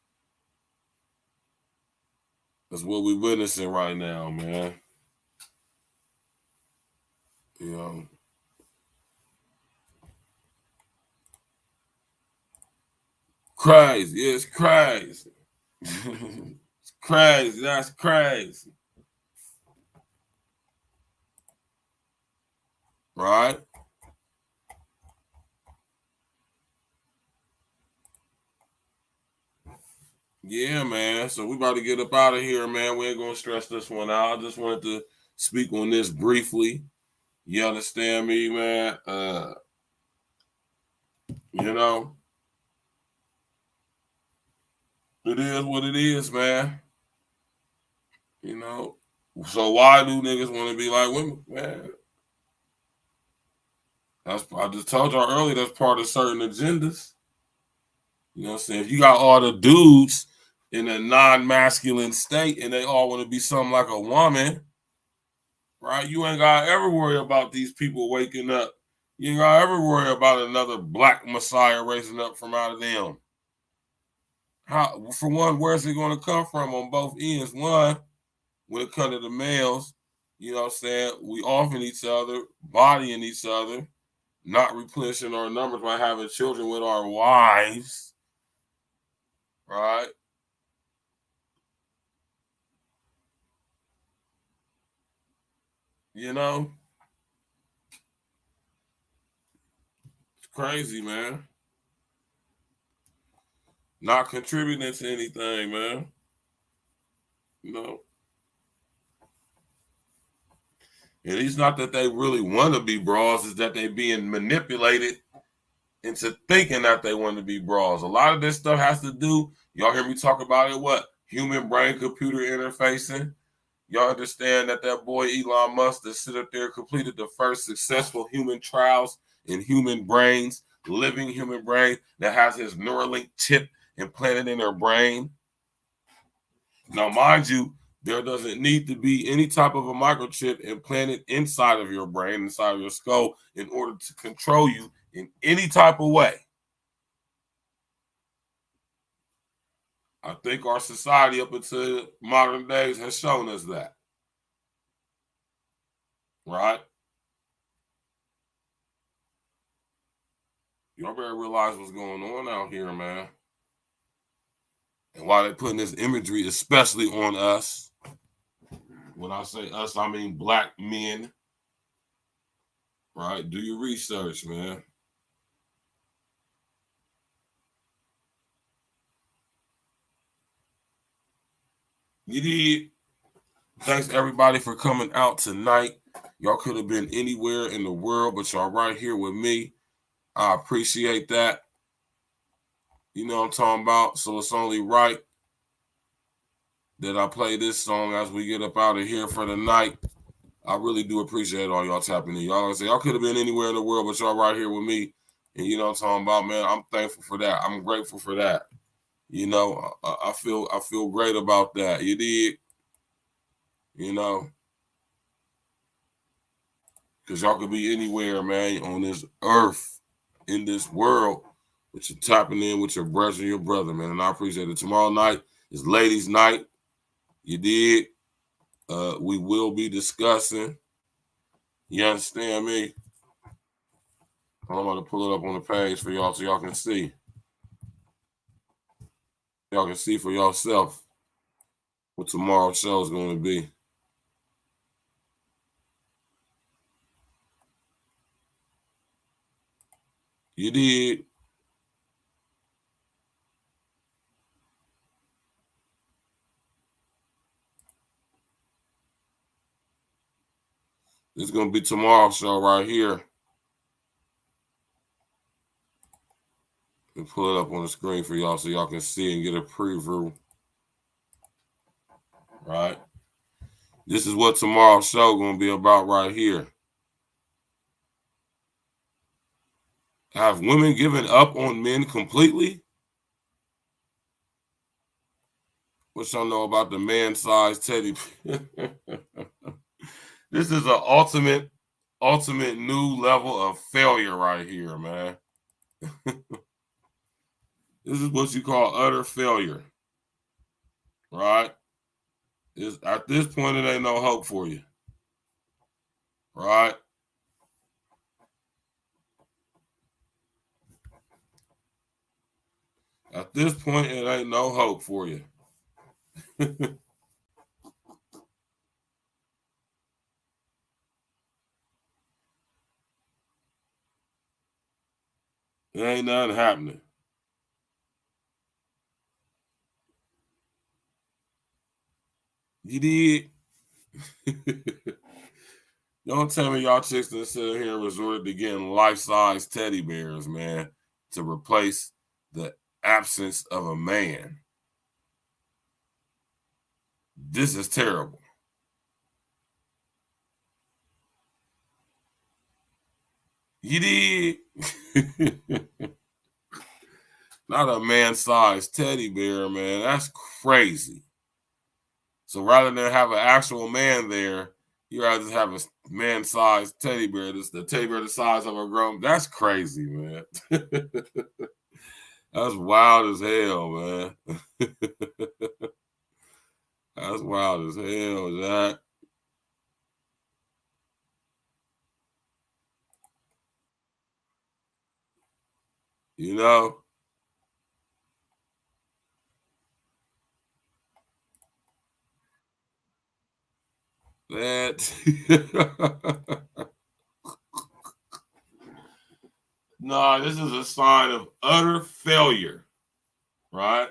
That's what we're witnessing right now, man. You know. Crazy. It's crazy. It's crazy. That's crazy. Right? Yeah, man. So we about to get up out of here, man. We ain't gonna stress this one out. I just wanted to speak on this briefly. You understand me, man? You know, it is what it is, man. You know, so why do niggas want to be like women, man? I just told y'all earlier that's part of certain agendas. You know what I'm saying? If you got all the dudes in a non-masculine state and they all want to be something like a woman, right? You ain't got to ever worry about these people waking up. You ain't got to ever worry about another black messiah raising up from out of them. For one, where's it going to come from on both ends? One, when it comes to the males, you know what I'm saying, we offing each other, bodying each other, not replenishing our numbers by having children with our wives, right? You know? It's crazy, man. Not contributing to anything, man. You know? And it's not that they really want to be bras, it's that they being manipulated into thinking that they want to be bras. A lot of this stuff has to do, y'all hear me talk about it, what? Human brain computer interfacing. Y'all understand that boy Elon Musk that sit up there completed the first successful human trials in human brains, living human brain that has his Neuralink chip implanted in their brain. Now, mind you, there doesn't need to be any type of a microchip implanted inside of your brain, inside of your skull, in order to control you in any type of way. I think our society up until modern days has shown us that. Right? Y'all better realize what's going on out here, man. And why they're putting this imagery, especially on us. When I say us, I mean black men. Right? Do your research, man. You did. Thanks everybody for coming out tonight. Y'all could have been anywhere in the world, but y'all right here with me. I appreciate that. You know what I'm talking about? So it's only right that I play this song as we get up out of here for the night. I really do appreciate all y'all tapping in. Y'all say y'all could have been anywhere in the world, but y'all right here with me. And you know what I'm talking about, man. I'm thankful for that. I'm grateful for that. You know, I feel great about that. You did. You know, because y'all could be anywhere, man, on this earth, in this world, but you're tapping in with your brother and your brother, man. And I appreciate it. Tomorrow night is ladies' night. You did. We will be discussing. You understand me? I'm going to pull it up on the page for y'all so y'all can see. Y'all can see for yourself what tomorrow's show is going to be. You did. This is going to be tomorrow's show right here. And pull it up on the screen for y'all so y'all can see and get a preview. Right? This is what tomorrow's show going to be about right here. Have women given up on men completely? What y'all know about the man-sized teddy? This is an ultimate new level of failure right here, man. This is what you call utter failure. Right? At this point, it ain't no hope for you. Right? At this point, it ain't no hope for you. It ain't nothing happening. You did. Don't tell me y'all chicks that sit here and resorted to getting life-size teddy bears, man, to replace the absence of a man. This is terrible. You did. Not a man-sized teddy bear, man. That's crazy. So rather than have an actual man there, you rather just have a man-sized teddy bear. This the teddy bear the size of a grown. That's crazy, man. That's wild as hell, man. That's wild as hell, Jack. You know? That. No, this is a sign of utter failure, right?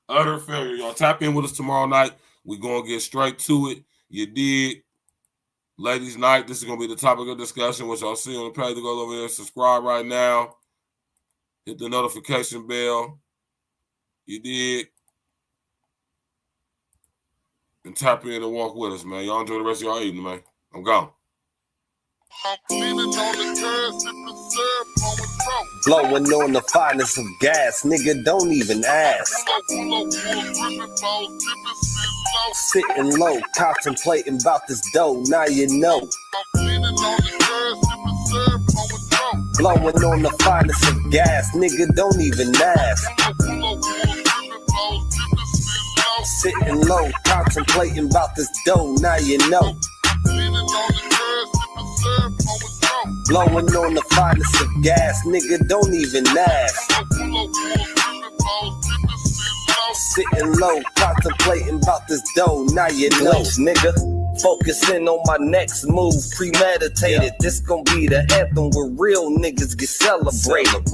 Utter failure. Y'all tap in with us tomorrow night. We're going to get straight to it. You did. Ladies' night, this is going to be the topic of discussion, which y'all see on the page. To go over there and subscribe right now. Hit the notification bell. You did. And tap in and walk with us, man. Y'all enjoy the rest of y'all evening, man. I'm gone. Blowing on the finest of gas, nigga, don't even ask. Sitting low, contemplating about this dough, now you know. Blowing on the finest of gas, nigga, don't even ask. Sitting low, contemplating about this dough, now you know. Blowing on the finest of gas, nigga, don't even ask. Sitting low, contemplating about this dough, now you know, nigga. Focusing on my next move, premeditated. This gon' be the anthem where real niggas get celebrated.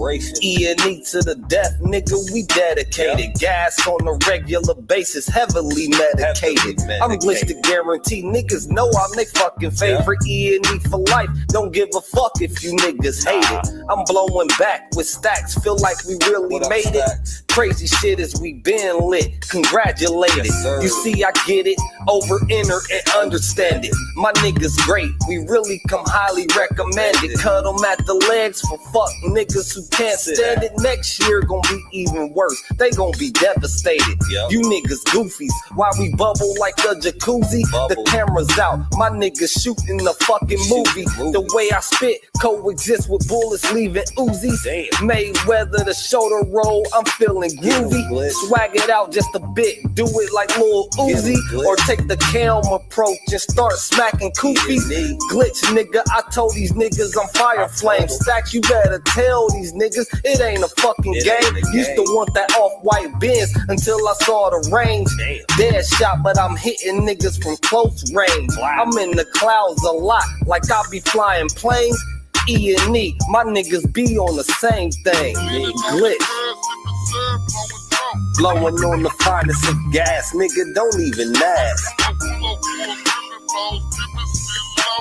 E&E to the death, nigga, we dedicated. Gas on a regular basis, heavily medicated. I'm glitched to guarantee niggas know I'm they fucking favorite. E&E for life, don't give a fuck if you niggas hate it. I'm blowing back with stacks, feel like we really made it. Crazy shit as we been lit, congratulated. You see I get it, over, enter, and understand it. My niggas great, we really come highly recommended. Cut them at the legs for fuck niggas who can't stand it. Next year gon' be even worse, they gon' be devastated. You niggas goofies, why we bubble like a jacuzzi? The camera's out, my niggas shooting the fucking movie. The way I spit, coexist with bullets leaving Uzis. Mayweather the shoulder roll, I'm feeling groovy. Swag it out just a bit, do it like Lil Uzi. Or take the Kelm approach and start smacking koofies. Glitch nigga, I told these niggas I'm fire flame. Stacks, you better tell these niggas it ain't a fucking game. Used to want that off-white Benz until I saw the range. Dead shot, but I'm hitting niggas from close range. I'm in the clouds a lot, like I be flying planes. E&E, my niggas be on the same thing. Glitch. Blowing on the finest of gas, nigga, don't even ask.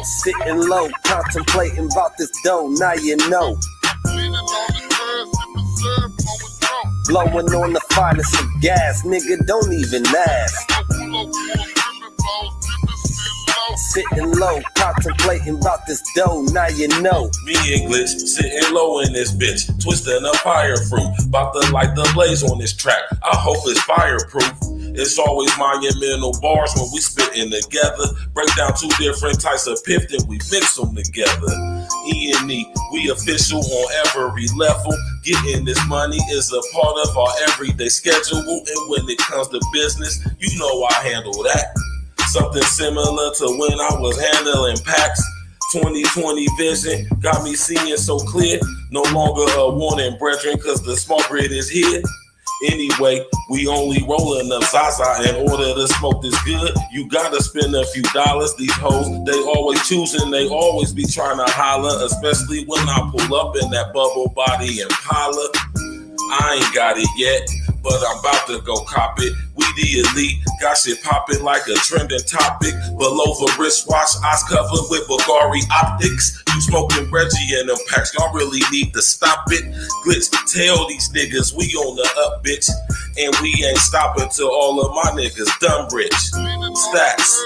Sitting low, contemplating about this dough, now you know. Blowing on the finest of gas, nigga, don't even ask. Sitting low, contemplating about this dough, now you know. Me and Glitch sitting low in this bitch, twisting a fire fruit, about to light the blaze on this track. I hope it's fireproof. It's always monumental bars when we spitting together. Break down two different types of piff, then we mix them together. E&E, we official on every level. Getting this money is a part of our everyday schedule. And when it comes to business, you know I handle that. Something similar to when I was handling packs. 2020 vision got me seeing so clear. No longer a warning, brethren, cause the small grid is here. Anyway, we only rolling up Zaza in order to smoke this good. You gotta spend a few dollars. These hoes, they always choosing, they always be trying to holler, especially when I pull up in that bubble body Impala. I ain't got it yet, but I'm about to go cop it. We the elite, got shit popping like a trending topic. Below the wristwatch, eyes covered with Bulgari optics. You smoking Reggie and them packs, y'all really need to stop it. Glitch, tell these niggas we on the up, bitch. And we ain't stopping till all of my niggas done rich. Stacks.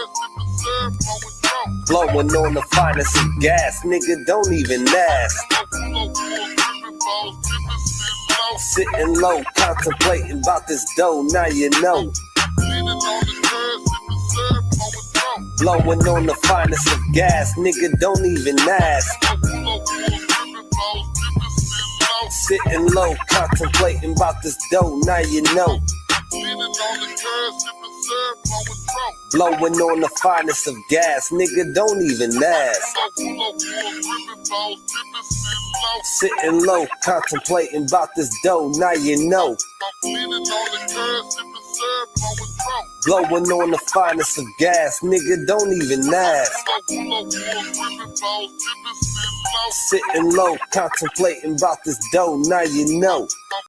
Blowing on the finest of gas, nigga, don't even ask. Sitting low, contemplating about this dough, now you know. Blowing on the finest of gas, nigga, don't even ask. Sitting low, contemplating about this dough, now you know. Blowing on the finest of gas, nigga, don't even ask. Sitting low, contemplating about this dough, now you know. Blowing on the finest of gas, nigga, don't even ask. Sitting low, contemplating about this dough, now you know.